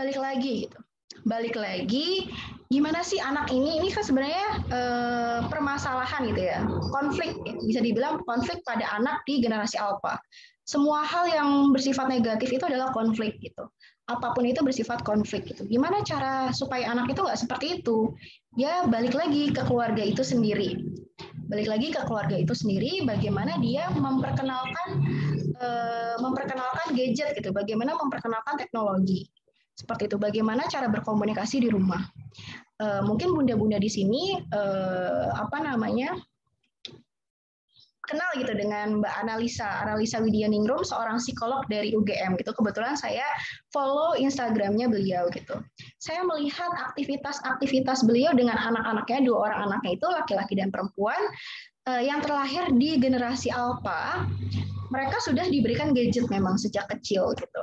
balik lagi gimana sih anak ini kan sebenarnya permasalahan gitu ya, konflik, bisa dibilang konflik pada anak di generasi Alpha. Semua hal yang bersifat negatif itu adalah konflik gitu. Apapun itu bersifat konflik gitu. Gimana cara supaya anak itu nggak seperti itu? Ya balik lagi ke keluarga itu sendiri. Bagaimana dia memperkenalkan gadget gitu. Bagaimana memperkenalkan teknologi. Seperti itu. Bagaimana cara berkomunikasi di rumah. Mungkin bunda-bunda di sini kenal gitu dengan Mbak Analisa Widyaningrum, seorang psikolog dari UGM gitu. Kebetulan saya follow Instagramnya beliau gitu. Saya melihat aktivitas beliau dengan anak-anaknya, 2 orang anaknya itu laki-laki dan perempuan yang terlahir di generasi Alpha. Mereka sudah diberikan gadget memang sejak kecil gitu.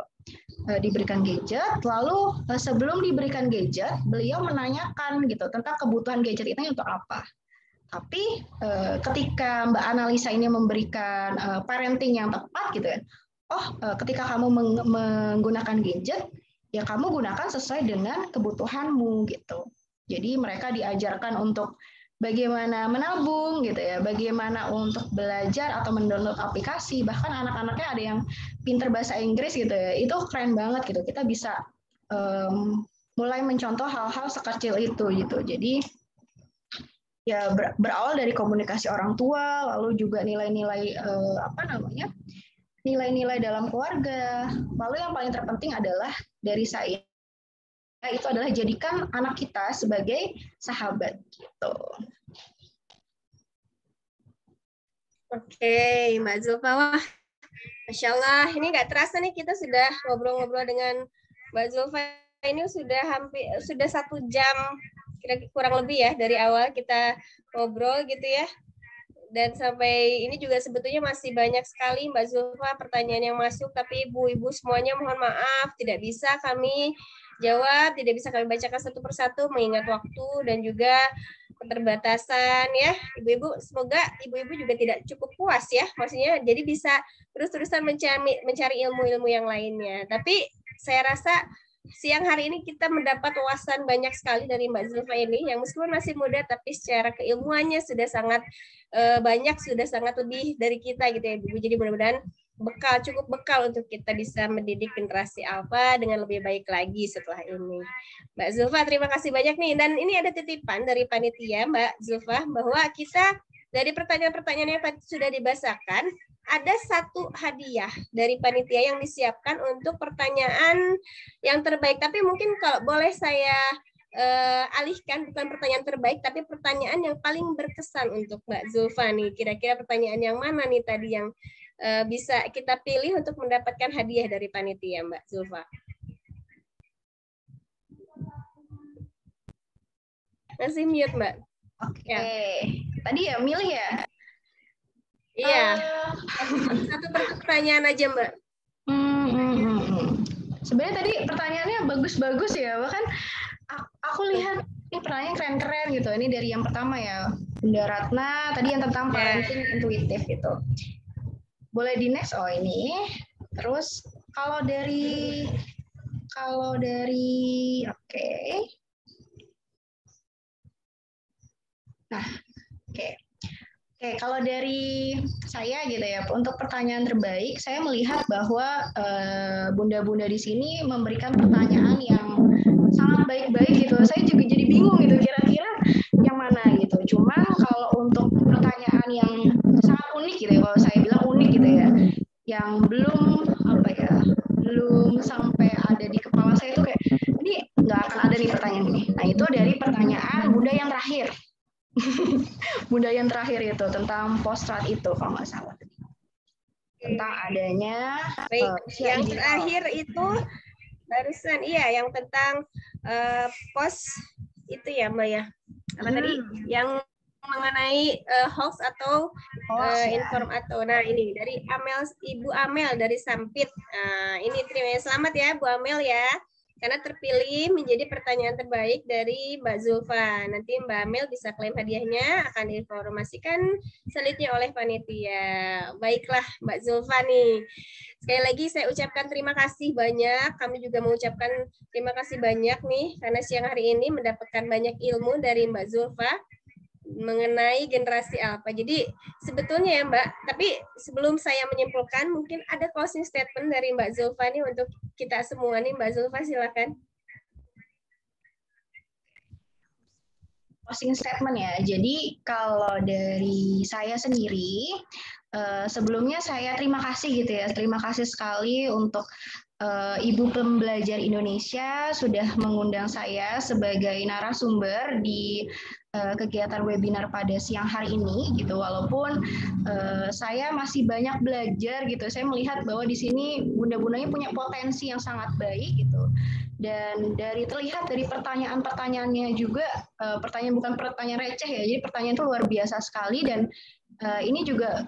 Diberikan gadget, lalu sebelum diberikan gadget, beliau menanyakan gitu tentang kebutuhan gadget itu untuk apa. Tapi ketika Mbak Analisa ini memberikan parenting yang tepat gitu ya, ketika kamu menggunakan gadget, ya kamu gunakan sesuai dengan kebutuhanmu gitu. Jadi mereka diajarkan untuk bagaimana menabung gitu ya, bagaimana untuk belajar atau mendownload aplikasi, bahkan anak-anaknya ada yang pinter bahasa Inggris gitu ya, itu keren banget gitu. Kita bisa mulai mencontoh hal-hal sekecil itu gitu. Jadi ya berawal dari komunikasi orang tua, lalu juga nilai-nilai nilai-nilai dalam keluarga. Lalu yang paling terpenting adalah dari saya itu adalah jadikan anak kita sebagai sahabat gitu. Oke, Mbak Zulfa, wah, Masya Allah, ini nggak terasa nih kita sudah ngobrol-ngobrol dengan Mbak Zulfa ini sudah 1 jam kurang lebih ya dari awal kita ngobrol gitu ya. Dan sampai ini juga sebetulnya masih banyak sekali Mbak Zulfa pertanyaan yang masuk, tapi ibu-ibu semuanya mohon maaf tidak bisa kami jawab, tidak bisa kami bacakan satu persatu mengingat waktu dan juga keterbatasan ya. Ibu-ibu, semoga ibu-ibu juga tidak cukup puas ya, maksudnya jadi bisa terus-terusan mencari ilmu-ilmu yang lainnya. Tapi saya rasa siang hari ini kita mendapat wawasan banyak sekali dari Mbak Zulfa ini yang meskipun masih muda tapi secara keilmuannya sudah sangat banyak, sudah sangat lebih dari kita gitu ya Ibu. Jadi mudah-mudahan cukup bekal untuk kita bisa mendidik generasi alfa dengan lebih baik lagi setelah ini. Mbak Zulfa, terima kasih banyak nih. Dan ini ada titipan dari panitia, Mbak Zulfa, bahwa kita dari pertanyaan-pertanyaan yang tadi sudah dibacakan, ada satu hadiah dari panitia yang disiapkan untuk pertanyaan yang terbaik. Tapi mungkin kalau boleh saya alihkan, bukan pertanyaan terbaik, tapi pertanyaan yang paling berkesan untuk Mbak Zulfa nih. Kira-kira pertanyaan yang mana nih tadi yang bisa kita pilih untuk mendapatkan hadiah dari panitia, Mbak Zulfa? Masih mute, Mbak. Oke. Ya. Tadi ya milih ya? Iya. Satu pertanyaan aja, Mbak. Sebenarnya tadi pertanyaannya bagus-bagus ya. Bahkan aku lihat ini pertanyaan keren-keren gitu. Ini dari yang pertama ya, Bunda Ratna. Tadi yang tentang parenting intuitif gitu. Boleh di next. Oh ini. Terus kalau dari oke. Nah, oke, kalau dari saya gitu ya, untuk pertanyaan terbaik, saya melihat bahwa bunda-bunda di sini memberikan pertanyaan yang sangat baik-baik gitu. Saya juga jadi bingung gitu, kira-kira yang mana gitu. Cuma kalau untuk pertanyaan yang sangat unik gitu ya, kalau saya bilang unik gitu ya, yang belum sampai ada di kepala saya itu kayak, ini nggak akan ada nih pertanyaan ini. Nah itu dari pertanyaan bunda yang terakhir. Bunda yang terakhir itu tentang postrat itu kalau nggak salah, tentang adanya yang terakhir itu barusan yang tentang post itu ya Mbak ya, apa tadi yang mengenai hoax atau atau ini dari Ibu Amel dari Sampit. Ini terima kasih, selamat ya Bu Amel ya, karena terpilih menjadi pertanyaan terbaik dari Mbak Zulfa. Nanti Mbak Amel bisa klaim hadiahnya, akan diinformasikan selanjutnya oleh panitia. Baiklah Mbak Zulfa nih. Sekali lagi saya ucapkan terima kasih banyak. Kami juga mengucapkan terima kasih banyak nih, karena siang hari ini mendapatkan banyak ilmu dari Mbak Zulfa mengenai generasi alfa. Jadi sebetulnya ya Mbak, tapi sebelum saya menyimpulkan, mungkin ada closing statement dari Mbak Zulfa nih untuk kita semua nih. Mbak Zulfa silakan. Closing statement ya. Jadi kalau dari saya sendiri, sebelumnya saya terima kasih gitu ya. Terima kasih sekali untuk Ibu Pembelajar Indonesia sudah mengundang saya sebagai narasumber di kegiatan webinar pada siang hari ini gitu. Walaupun saya masih banyak belajar gitu, saya melihat bahwa di sini bunda-bundanya punya potensi yang sangat baik gitu. Dan terlihat dari pertanyaan-pertanyaannya juga, pertanyaan bukan pertanyaan receh ya, jadi pertanyaan itu luar biasa sekali. Dan ini juga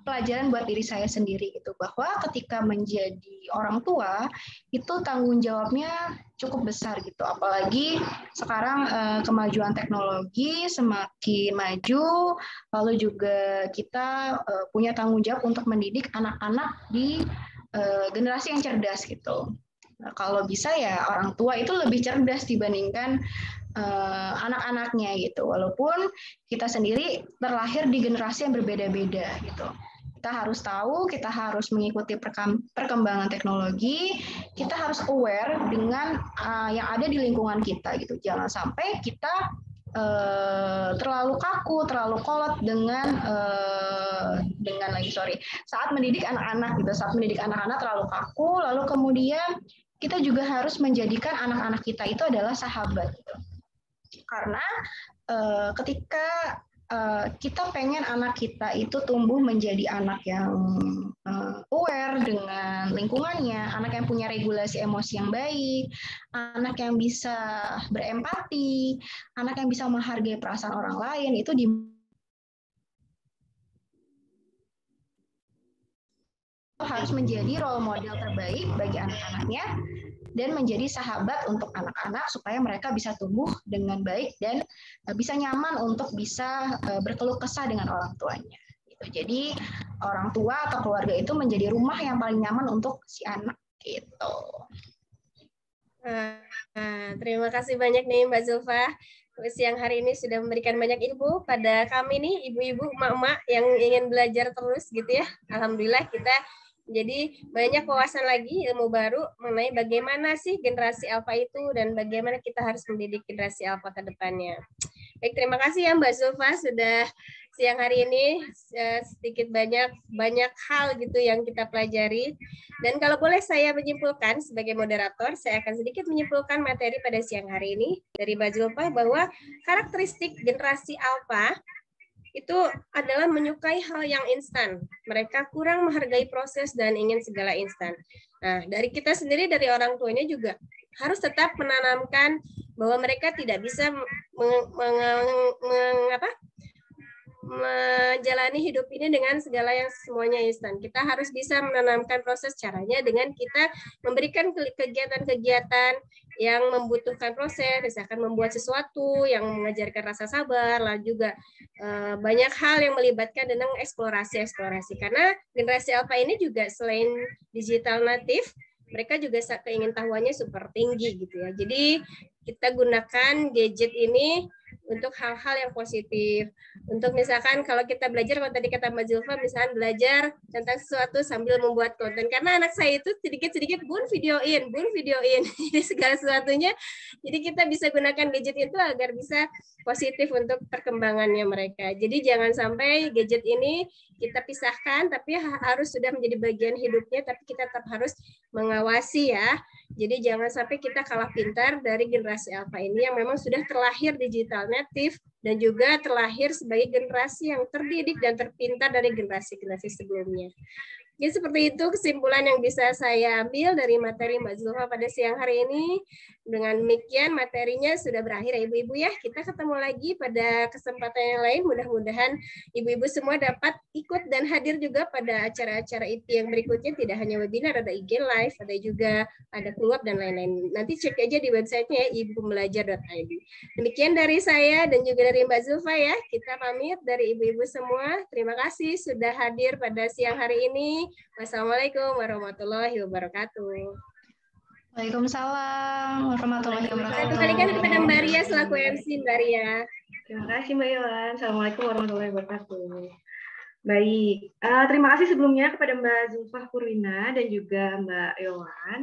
pelajaran buat diri saya sendiri gitu, bahwa ketika menjadi orang tua itu tanggung jawabnya cukup besar gitu, apalagi sekarang kemajuan teknologi semakin maju, lalu juga kita punya tanggung jawab untuk mendidik anak-anak di generasi yang cerdas gitu. Nah, kalau bisa ya orang tua itu lebih cerdas dibandingkan anak-anaknya gitu, walaupun kita sendiri terlahir di generasi yang berbeda-beda gitu. Kita harus tahu, kita harus mengikuti perkembangan teknologi, kita harus aware dengan yang ada di lingkungan kita gitu. Jangan sampai kita terlalu kaku, terlalu kolot saat mendidik anak-anak gitu. Saat mendidik anak-anak terlalu kaku, lalu kemudian kita juga harus menjadikan anak-anak kita itu adalah sahabat gitu. Karena ketika kita pengen anak kita itu tumbuh menjadi anak yang aware dengan lingkungannya, anak yang punya regulasi emosi yang baik, anak yang bisa berempati, anak yang bisa menghargai perasaan orang lain, itu harus menjadi role model terbaik bagi anak-anaknya dan menjadi sahabat untuk anak-anak supaya mereka bisa tumbuh dengan baik dan bisa nyaman untuk bisa berkeluh kesah dengan orang tuanya. Jadi orang tua atau keluarga itu menjadi rumah yang paling nyaman untuk si anak gitu. Terima kasih banyak nih Mbak Zulfa. Siang hari ini sudah memberikan banyak ilmu pada kami nih, ibu-ibu, emak-emak yang ingin belajar terus gitu ya. Alhamdulillah kita Jadi banyak wawasan lagi, ilmu baru mengenai bagaimana sih generasi alfa itu dan bagaimana kita harus mendidik generasi alfa ke depannya. Baik, terima kasih ya Mbak Zulfa sudah siang hari ini sedikit banyak hal gitu yang kita pelajari. Dan kalau boleh saya menyimpulkan sebagai moderator, saya akan sedikit menyimpulkan materi pada siang hari ini dari Mbak Zulfa bahwa karakteristik generasi alfa itu adalah menyukai hal yang instan. Mereka kurang menghargai proses dan ingin segala instan. Nah, dari kita sendiri, dari orang tuanya juga harus tetap menanamkan bahwa mereka tidak bisa menjalani hidup ini dengan segala yang semuanya instan. Kita harus bisa menanamkan proses, caranya dengan kita memberikan kegiatan-kegiatan yang membutuhkan proses, misalkan membuat sesuatu yang mengajarkan rasa sabar, lalu juga banyak hal yang melibatkan tentang eksplorasi. Karena generasi alpha ini juga selain digital native, mereka juga keingintahuannya super tinggi gitu ya. Jadi kita gunakan gadget ini untuk hal-hal yang positif. Untuk misalkan kalau kita belajar, kalau tadi kata Mbak Zulfa, misalkan belajar tentang sesuatu sambil membuat konten. Karena anak saya itu sedikit-sedikit bun videoin. Jadi segala sesuatunya. Jadi kita bisa gunakan gadget itu agar bisa positif untuk perkembangannya mereka. Jadi jangan sampai gadget ini kita pisahkan, tapi harus sudah menjadi bagian hidupnya, tapi kita tetap harus mengawasi ya. Jadi jangan sampai kita kalah pintar dari generasi alpha ini yang memang sudah terlahir digital native dan juga terlahir sebagai generasi yang terdidik dan terpintar dari generasi-generasi sebelumnya. Jadi seperti itu kesimpulan yang bisa saya ambil dari materi Mbak Zulfa pada siang hari ini. Dengan demikian materinya sudah berakhir ya Ibu-Ibu ya. Kita ketemu lagi pada kesempatan yang lain. Mudah-mudahan Ibu-Ibu semua dapat ikut dan hadir juga pada acara-acara IT yang berikutnya. Tidak hanya webinar, ada IG Live, ada juga ada keluar dan lain-lain. Nanti cek aja di websitenya ya, ibupembelajar.id. Demikian dari saya dan juga dari Mbak Zulfa ya. Kita pamit dari Ibu-Ibu semua. Terima kasih sudah hadir pada siang hari ini. Wassalamualaikum warahmatullahi wabarakatuh. Waalaikumsalam warahmatullahi wabarakatuh. Saya kembalikan kepada Mbak Ria selaku MC, Mbak Ria. Terima kasih Mbak Yolan. Assalamualaikum warahmatullahi wabarakatuh. Baik, terima kasih sebelumnya kepada Mbak Zulfa Purwina dan juga Mbak Yolan.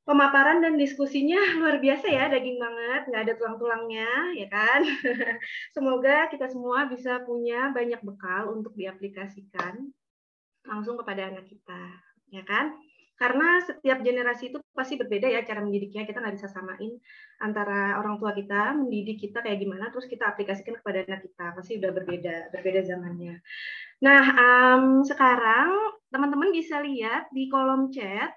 Pemaparan dan diskusinya luar biasa ya, daging banget, nggak ada tulang-tulangnya, ya kan? Semoga kita semua bisa punya banyak bekal untuk diaplikasikan langsung kepada anak kita, ya kan? Karena setiap generasi itu pasti berbeda ya cara mendidiknya. Kita nggak bisa samain antara orang tua kita mendidik kita kayak gimana, terus kita aplikasikan kepada anak kita. Pasti udah berbeda zamannya. Nah, sekarang teman-teman bisa lihat di kolom chat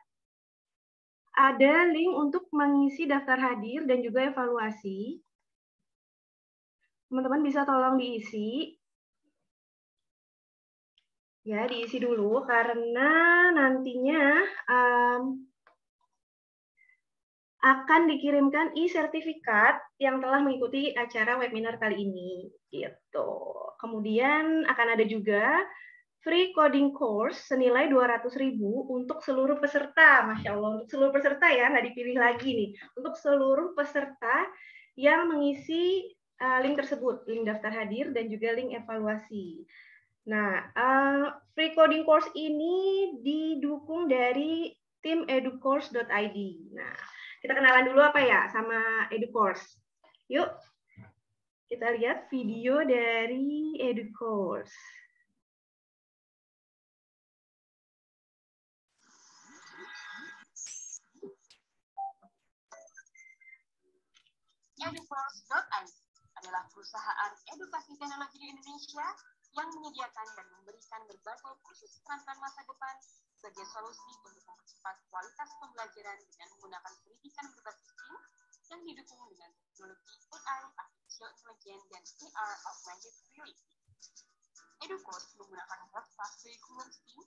ada link untuk mengisi daftar hadir dan juga evaluasi. Teman-teman bisa tolong diisi. Ya, diisi dulu karena nantinya akan dikirimkan e-sertifikat yang telah mengikuti acara webinar kali ini. Gitu. Kemudian akan ada juga free coding course senilai 200.000 untuk seluruh peserta. Masya Allah, untuk seluruh peserta ya, nggak dipilih lagi nih. Untuk seluruh peserta yang mengisi link tersebut, link daftar hadir dan juga link evaluasi. Nah, free coding course ini didukung dari tim educourse.id. Nah, kita kenalan dulu apa ya sama educourse. Yuk, kita lihat video dari educourse. Educourse.id adalah perusahaan edukasi teknologi di Indonesia yang menyediakan dan memberikan berbagai kursus keterampilan masa depan sebagai solusi untuk mempercepat kualitas pembelajaran dengan menggunakan pendidikan berbasis STEAM yang didukung dengan teknologi AI, Artificial Intelligence, dan AR Augmented Reality. Educourse menggunakan world-class curriculum STEAM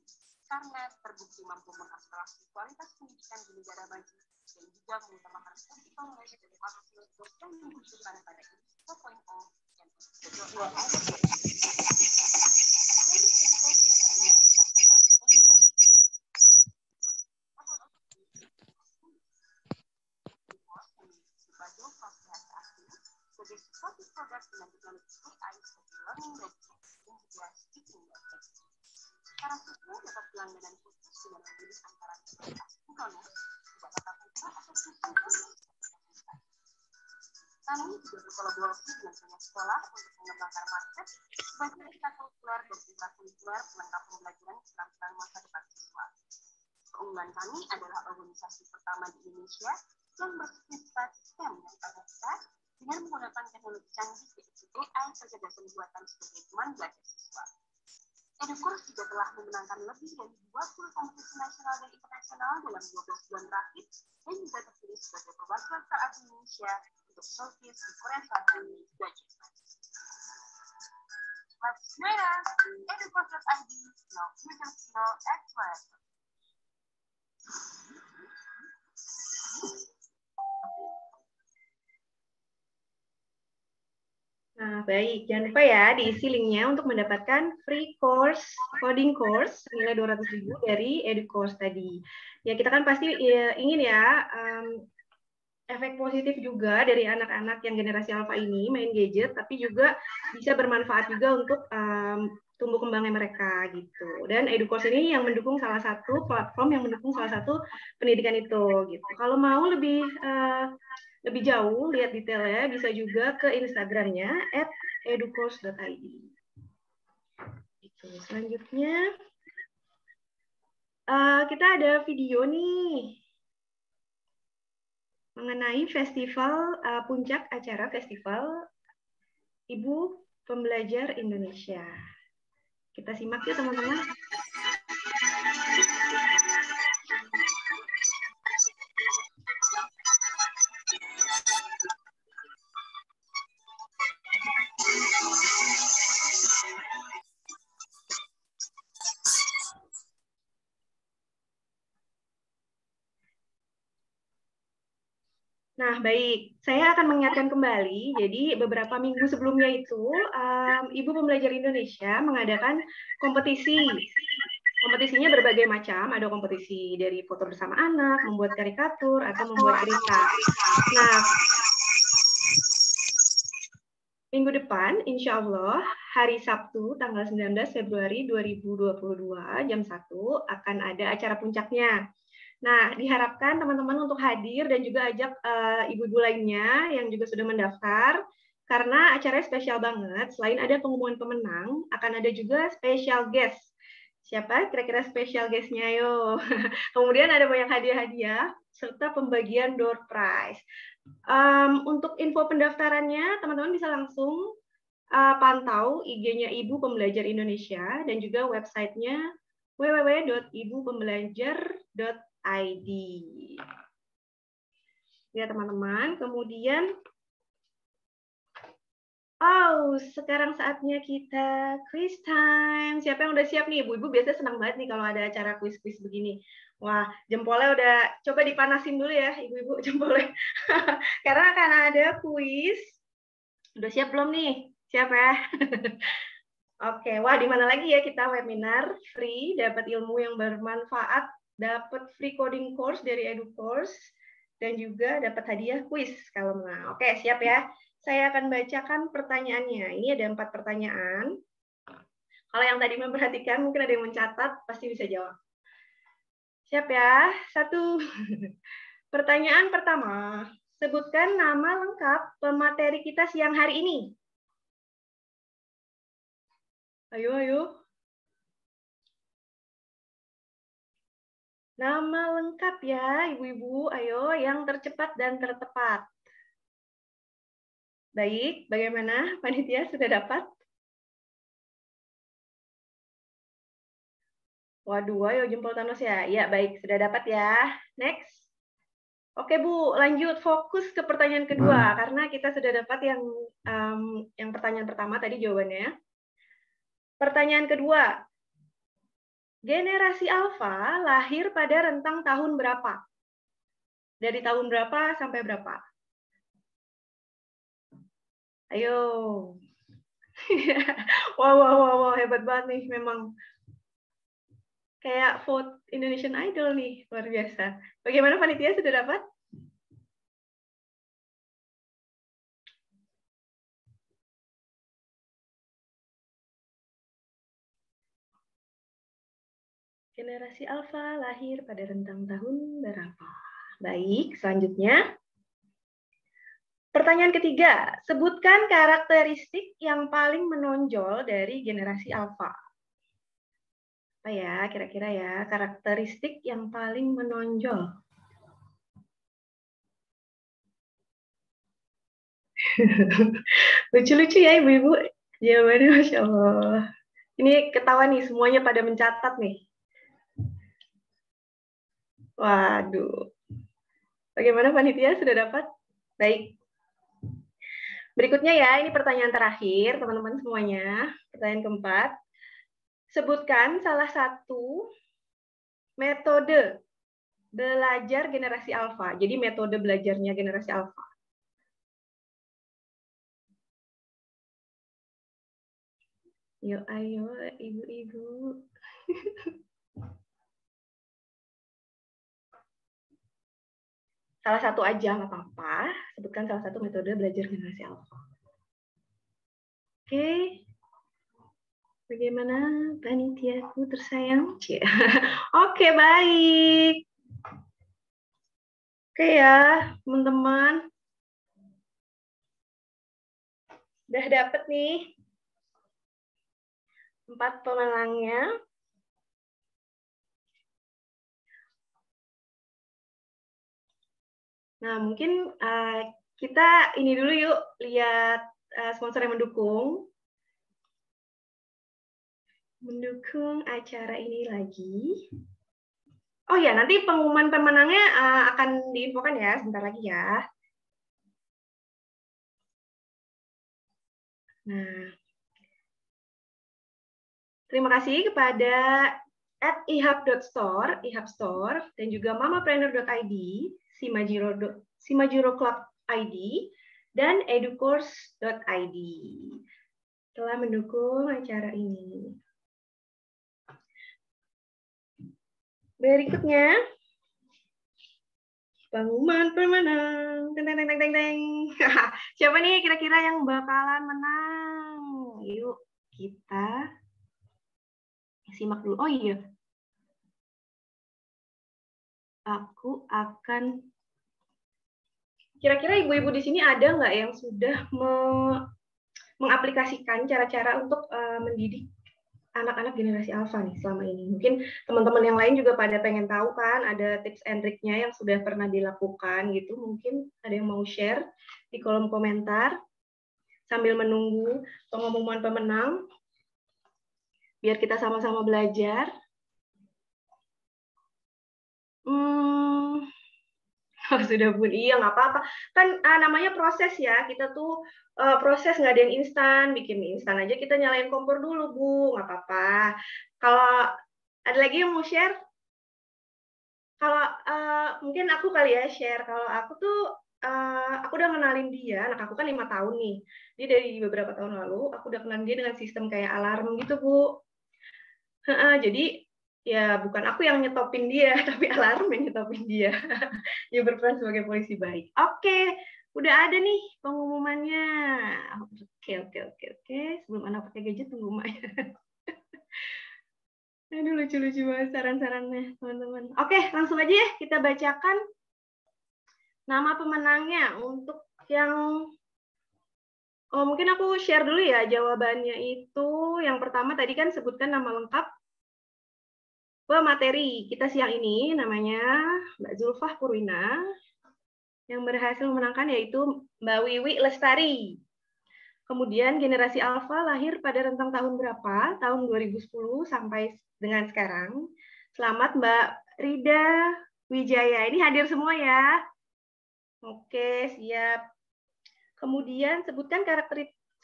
karena terbukti mampu mengakselerasi kualitas pendidikan di negara maju dan juga mengutamakan critical knowledge dari artificial yang dibutuhkan pada industri 4.0 yang sebagai suatu produk dengan teknologi AI seperti learning readiness dan juga speaking readiness. Para siswa dapat pelangganan khusus dengan Kami juga berkolaborasi dengan banyak sekolah untuk mengembangkan market sebagai ekstrakurikuler dan intrakurikuler pelengkap pembelajaran keterampilan masa depan siswa. Keunggulan kami adalah organisasi pertama di Indonesia yang bersifat STEM dan terbuka dengan menggunakan teknologi canggih yaitu AI kecerdasan buatan sebagai teman belajar siswa. EduCourse juga telah memenangkan lebih dari 20 kompetisi nasional dan internasional dalam 12 bulan terakhir dan juga terpilih sebagai perwakilan startup Indonesia untuk showcase di Korea Selatan dan Jepang. Let's join us! EduCourse.id, no future, no expert. Nah, baik. Jangan lupa ya diisi linknya untuk mendapatkan free course, coding course, nilai 200.000 dari EduCourse tadi. Ya, kita kan pasti ingin ya efek positif juga dari anak-anak yang generasi alpha ini main gadget, tapi juga bisa bermanfaat juga untuk tumbuh kembangnya mereka gitu. Dan EduCourse ini yang mendukung salah satu platform yang mendukung salah satu pendidikan itu gitu. Kalau mau lebih jauh lihat detailnya bisa juga ke Instagramnya @educourse.id. Gitu. Selanjutnya kita ada video nih mengenai festival puncak acara festival Ibu Pembelajar Indonesia. Kita simak yuk teman-teman. Nah, baik. Saya akan mengingatkan kembali, jadi beberapa minggu sebelumnya itu, Ibu Pembelajar Indonesia mengadakan kompetisi. Kompetisinya berbagai macam, ada kompetisi dari foto bersama anak, membuat karikatur, atau membuat cerita. Nah, minggu depan, insya Allah, hari Sabtu, tanggal 19 Februari 2022, jam 1, akan ada acara puncaknya. Nah, diharapkan teman-teman untuk hadir dan juga ajak ibu-ibu lainnya yang juga sudah mendaftar, karena acaranya spesial banget. Selain ada pengumuman pemenang, akan ada juga special guest. Siapa kira-kira special guest-nya? Ayo. Kemudian ada banyak hadiah-hadiah, serta pembagian door prize. Untuk info pendaftarannya, teman-teman bisa langsung pantau IG-nya Ibu Pembelajar Indonesia dan juga website-nya www.ibupembelajar.id. Ya teman-teman, kemudian sekarang saatnya kita quiz time. Siapa yang udah siap nih? Ibu-ibu biasanya senang banget nih kalau ada acara quiz-quiz begini. Wah, jempolnya udah coba dipanasin dulu ya, ibu-ibu jempolnya. Karena akan ada quiz. Udah siap belum nih? Siap ya? Oke, wah di mana lagi ya kita webinar free, dapat ilmu yang bermanfaat, dapat free coding course dari EduCourse, dan juga dapat hadiah quiz kalau menang. Oke, siap ya? Saya akan bacakan pertanyaannya. Ini ada 4 pertanyaan. Kalau yang tadi memperhatikan, mungkin ada yang mencatat, pasti bisa jawab. Siap ya? 1. Pertanyaan pertama. Sebutkan nama lengkap pemateri kita siang hari ini. Ayo, ayo. Nama lengkap ya, ibu-ibu. Ayo, yang tercepat dan tertepat. Baik, bagaimana? Panitia sudah dapat? Waduh, ayo jempol Thanos ya. Ya, baik, sudah dapat ya. Next. Oke, Bu, lanjut fokus ke pertanyaan kedua. Karena kita sudah dapat yang pertanyaan pertama tadi jawabannya. Pertanyaan kedua. Generasi Alpha lahir pada rentang tahun berapa? Dari tahun berapa sampai berapa? Ayo. Wow, hebat banget nih memang. Kayak vote Indonesian Idol nih, luar biasa. Bagaimana panitia sudah dapat? Generasi Alpha lahir pada rentang tahun berapa? Baik, selanjutnya. Pertanyaan ketiga, sebutkan karakteristik yang paling menonjol dari generasi alfa. Apa ya, kira-kira ya, karakteristik yang paling menonjol. Lucu-lucu ya ibu-ibu, jawabannya Masya Allah. Ini ketawa nih, semuanya pada mencatat nih. Waduh. Bagaimana panitia, sudah dapat? Baik. Berikutnya ya, ini pertanyaan terakhir, teman-teman semuanya. Pertanyaan keempat. Sebutkan salah satu metode belajar generasi alfa. Jadi metode belajarnya generasi alfa. Yuk, ayo ibu-ibu. Salah satu aja, nggak apa-apa. Sebutkan salah satu metode belajar generasi alfa. Oke. Bagaimana panitiaku tersayang? Oke, baik. Oke ya, teman-teman. Udah dapet nih 4 pemenangnya. Nah, mungkin kita ini dulu yuk, lihat sponsor yang mendukung. Mendukung acara ini lagi. Oh ya, nanti pengumuman pemenangnya akan diinfokan ya, sebentar lagi ya. Nah, terima kasih kepada @ihab.store, ihab store, dan juga mamapreneur.id, Simajiro Club ID, dan educourse.id telah mendukung acara ini. Berikutnya, pengumuman pemenang. Teng, teng, teng, teng, teng. Siapa nih kira-kira yang bakalan menang? Yuk, kita simak dulu. Oh iya, aku akan... Kira-kira ibu-ibu di sini ada nggak yang sudah mengaplikasikan cara-cara untuk mendidik anak-anak generasi alfa nih selama ini? Mungkin teman-teman yang lain juga pada pengen tahu kan, ada tips and triknya yang sudah pernah dilakukan gitu. Mungkin ada yang mau share di kolom komentar sambil menunggu pengumuman pemenang, biar kita sama-sama belajar. Oh, sudah Bun, iya nggak apa-apa. Kan namanya proses ya, kita tuh proses nggak ada yang instan, bikin instan aja kita nyalain kompor dulu Bu, nggak apa-apa. Kalau ada lagi yang mau share? Kalau mungkin aku kali ya share, kalau aku tuh aku udah kenalin dia, anak aku kan 5 tahun nih. Dia dari beberapa tahun lalu, aku udah kenalin dia dengan sistem kayak alarm gitu Bu. Jadi ya bukan aku yang nyetopin dia, tapi alarm yang nyetopin dia. Dia berperan sebagai polisi baik. Oke, udah ada nih pengumumannya. Oke. Sebelum anak pakai gadget, tunggu Maya. Aduh, lucu-lucu banget saran-sarannya, teman-teman. Oke, langsung aja ya kita bacakan nama pemenangnya. Untuk yang... Oh, mungkin aku share dulu ya jawabannya itu. Yang pertama tadi kan sebutkan nama lengkap. Materi kita siang ini namanya Mbak Zulfah Purwina, yang berhasil memenangkan yaitu Mbak Wiwi Lestari. Kemudian generasi alfa lahir pada rentang tahun berapa? Tahun 2010 sampai dengan sekarang. Selamat Mbak Rida Wijaya. Ini hadir semua ya. Oke, siap. Kemudian sebutkan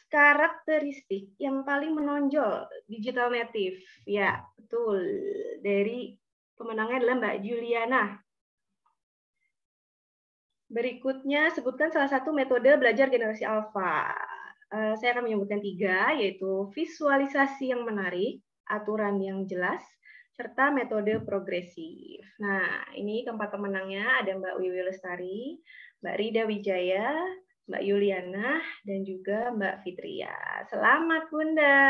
karakteristik yang paling menonjol digital native. Ya, betul. Dari pemenangnya adalah Mbak Juliana. Berikutnya, sebutkan salah satu metode belajar generasi alfa. Saya akan menyebutkan 3, yaitu visualisasi yang menarik, aturan yang jelas, serta metode progresif. Nah, ini keempat pemenangnya ada Mbak Wiwi Lestari, Mbak Rida Wijaya, Mbak Yuliana, dan juga Mbak Fitria. Selamat Bunda.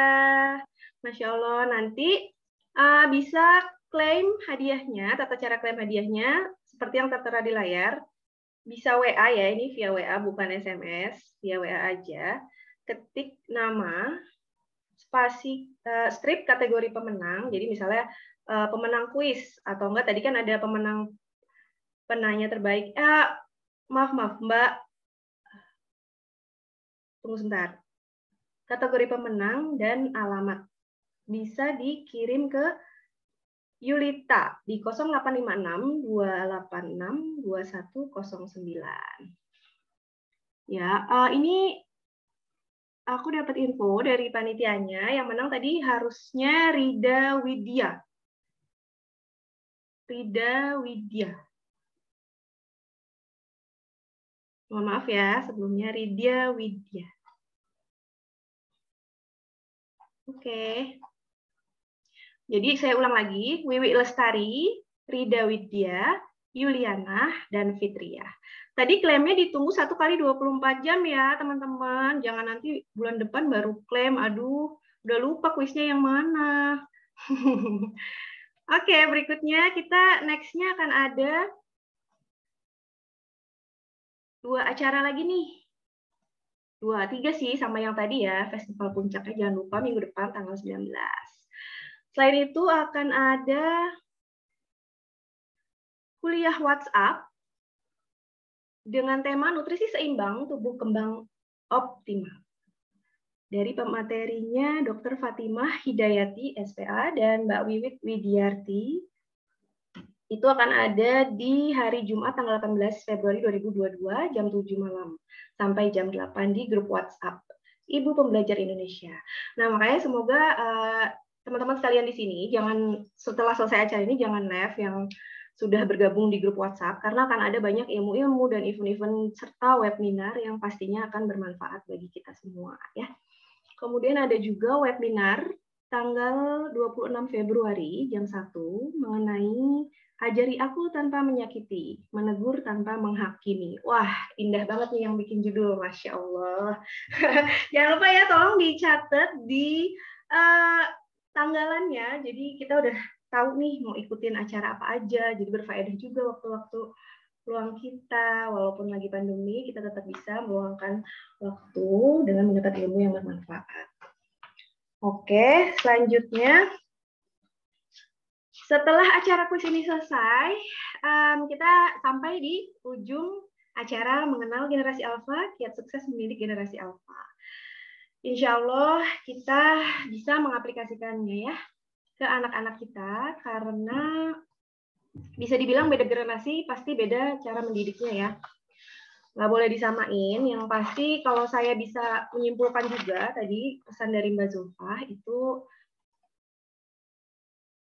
Masya Allah, nanti bisa klaim hadiahnya, tata cara klaim hadiahnya seperti yang tertera di layar. bisa WA ya, ini via WA bukan SMS, via WA aja. Ketik nama, spasi, strip kategori pemenang. Jadi misalnya pemenang kuis atau enggak tadi kan ada pemenang penanya terbaik. Maaf Mbak, tunggu sebentar. Kategori pemenang dan alamat bisa dikirim ke Yulita di 0856 286 2109. Ya, ini aku dapat info dari panitianya yang menang tadi harusnya Rida Widya. Rida Widya. Mohon maaf ya, sebelumnya Rida Widya. Oke. Jadi saya ulang lagi, Wiwi Lestari, Rida Widya, Yuliana, dan Fitria. Tadi klaimnya ditunggu 1 kali 24 jam ya teman-teman. Jangan nanti bulan depan baru klaim, aduh udah lupa kuisnya yang mana. Oke, berikutnya kita next-nya akan ada 2 acara lagi nih. 2, 3 sih sama yang tadi ya, Festival Puncaknya jangan lupa minggu depan tanggal 19. Selain itu akan ada kuliah WhatsApp dengan tema nutrisi seimbang tubuh kembang optimal. Dari pematerinya Dr. Fatimah Hidayati, SPA, dan Mbak Wiwit Widiarti. Itu akan ada di hari Jumat tanggal 18 Februari 2022 jam 7 malam sampai jam 8 di grup WhatsApp Ibu Pembelajar Indonesia. Nah, makanya semoga teman-teman sekalian di sini jangan setelah selesai acara ini jangan left yang sudah bergabung di grup WhatsApp karena akan ada banyak ilmu-ilmu dan event-event serta webinar yang pastinya akan bermanfaat bagi kita semua ya. Kemudian ada juga webinar tanggal 26 Februari jam 1 mengenai Ajari Aku Tanpa Menyakiti, Menegur Tanpa Menghakimi. Wah, indah banget nih yang bikin judul, Masya Allah. Jangan lupa ya, tolong dicatat di tanggalannya. Jadi kita udah tahu nih mau ikutin acara apa aja. Jadi berfaedah juga waktu-waktu luang kita. Walaupun lagi pandemi, kita tetap bisa meluangkan waktu dengan mendapat ilmu yang bermanfaat. Oke, selanjutnya. Setelah acara kuis ini selesai, kita sampai di ujung acara mengenal generasi alfa, kiat sukses mendidik generasi alfa. Insya Allah kita bisa mengaplikasikannya ya ke anak-anak kita karena bisa dibilang beda generasi pasti beda cara mendidiknya ya. Nggak boleh disamain. Yang pasti kalau saya bisa menyimpulkan juga tadi pesan dari Mbak Zulfa itu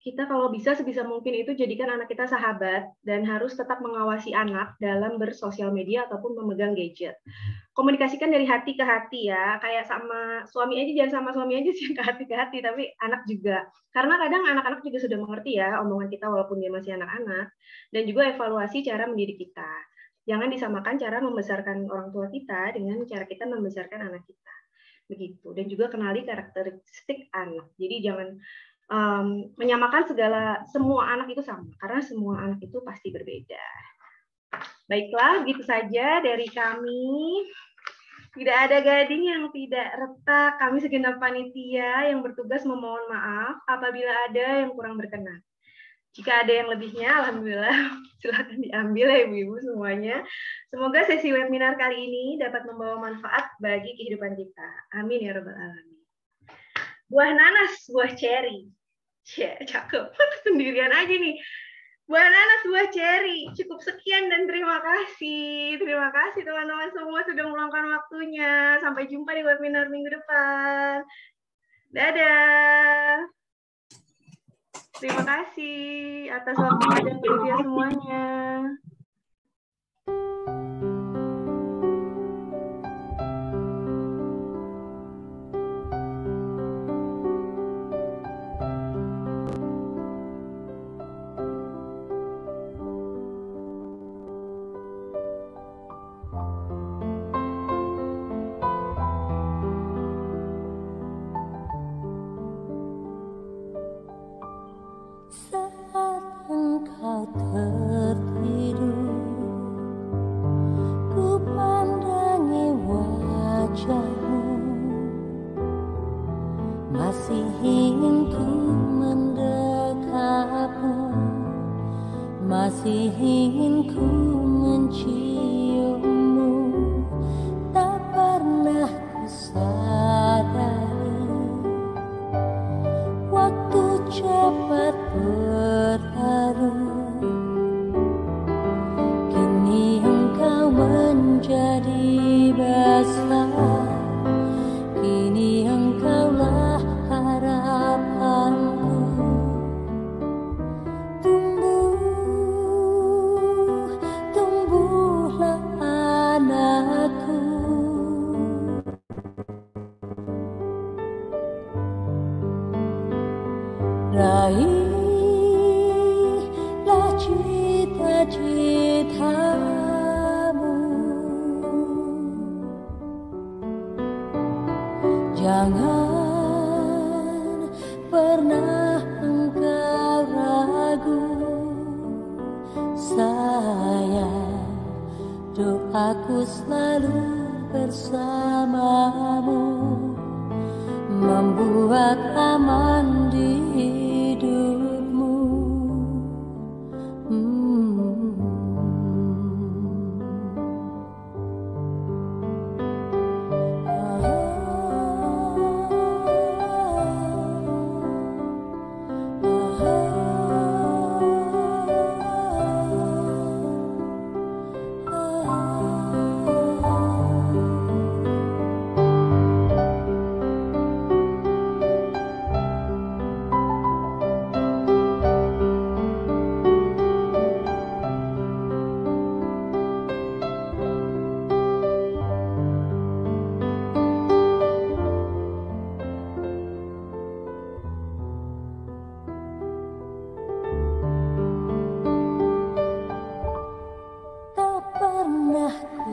kita kalau bisa sebisa mungkin itu jadikan anak kita sahabat dan harus tetap mengawasi anak dalam bersosial media ataupun memegang gadget. Komunikasikan dari hati ke hati ya, kayak sama suami aja, jangan sama suami aja sih ke hati, tapi anak juga. Karena kadang anak-anak juga sudah mengerti ya omongan kita walaupun dia masih anak-anak, dan juga evaluasi cara mendidik kita. Jangan disamakan cara membesarkan orang tua kita dengan cara kita membesarkan anak kita. Begitu. Dan juga kenali karakteristik anak. Jadi jangan menyamakan semua anak itu sama karena semua anak itu pasti berbeda. Baiklah, begitu saja dari kami. Tidak ada gading yang tidak retak. Kami segenap panitia yang bertugas memohon maaf apabila ada yang kurang berkenan. Jika ada yang lebihnya, alhamdulillah silakan diambil ya ibu-ibu semuanya. Semoga sesi webinar kali ini dapat membawa manfaat bagi kehidupan kita. Amin ya rabbal alamin. Buah nanas, buah ceri. Cakep. Sendirian aja nih. Buah nanas, buah ceri. Cukup sekian dan terima kasih. Terima kasih teman-teman semua sudah meluangkan waktunya. Sampai jumpa di webinar minggu depan. Dadah. Terima kasih atas waktunya dan perhatian semuanya. Saat engkau tertidur Masih ingin ku mendekapmu, masih ingin ku menciummu. Tak pernah ku sadari waktu cepat berlalu. Kini engkau menjadi besar, kini engkaulah harapanku. Tumbuhlah anakku. Raihlah cita-citamu, jangan pernah engkau ragu. Sayang, doaku selalu bersamamu, membuat aman di hidupmu.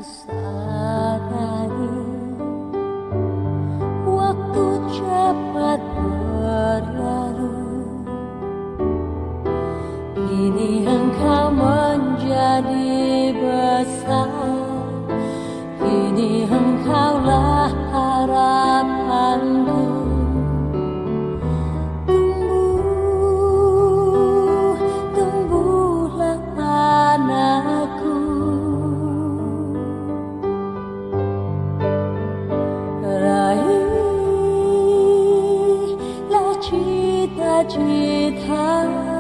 Sadari waktu cepat berlalu. Kini engkau menjadi besar, kini engkaulah harapanku. Tumbuhlah anakku. Raihlah cita-citamu,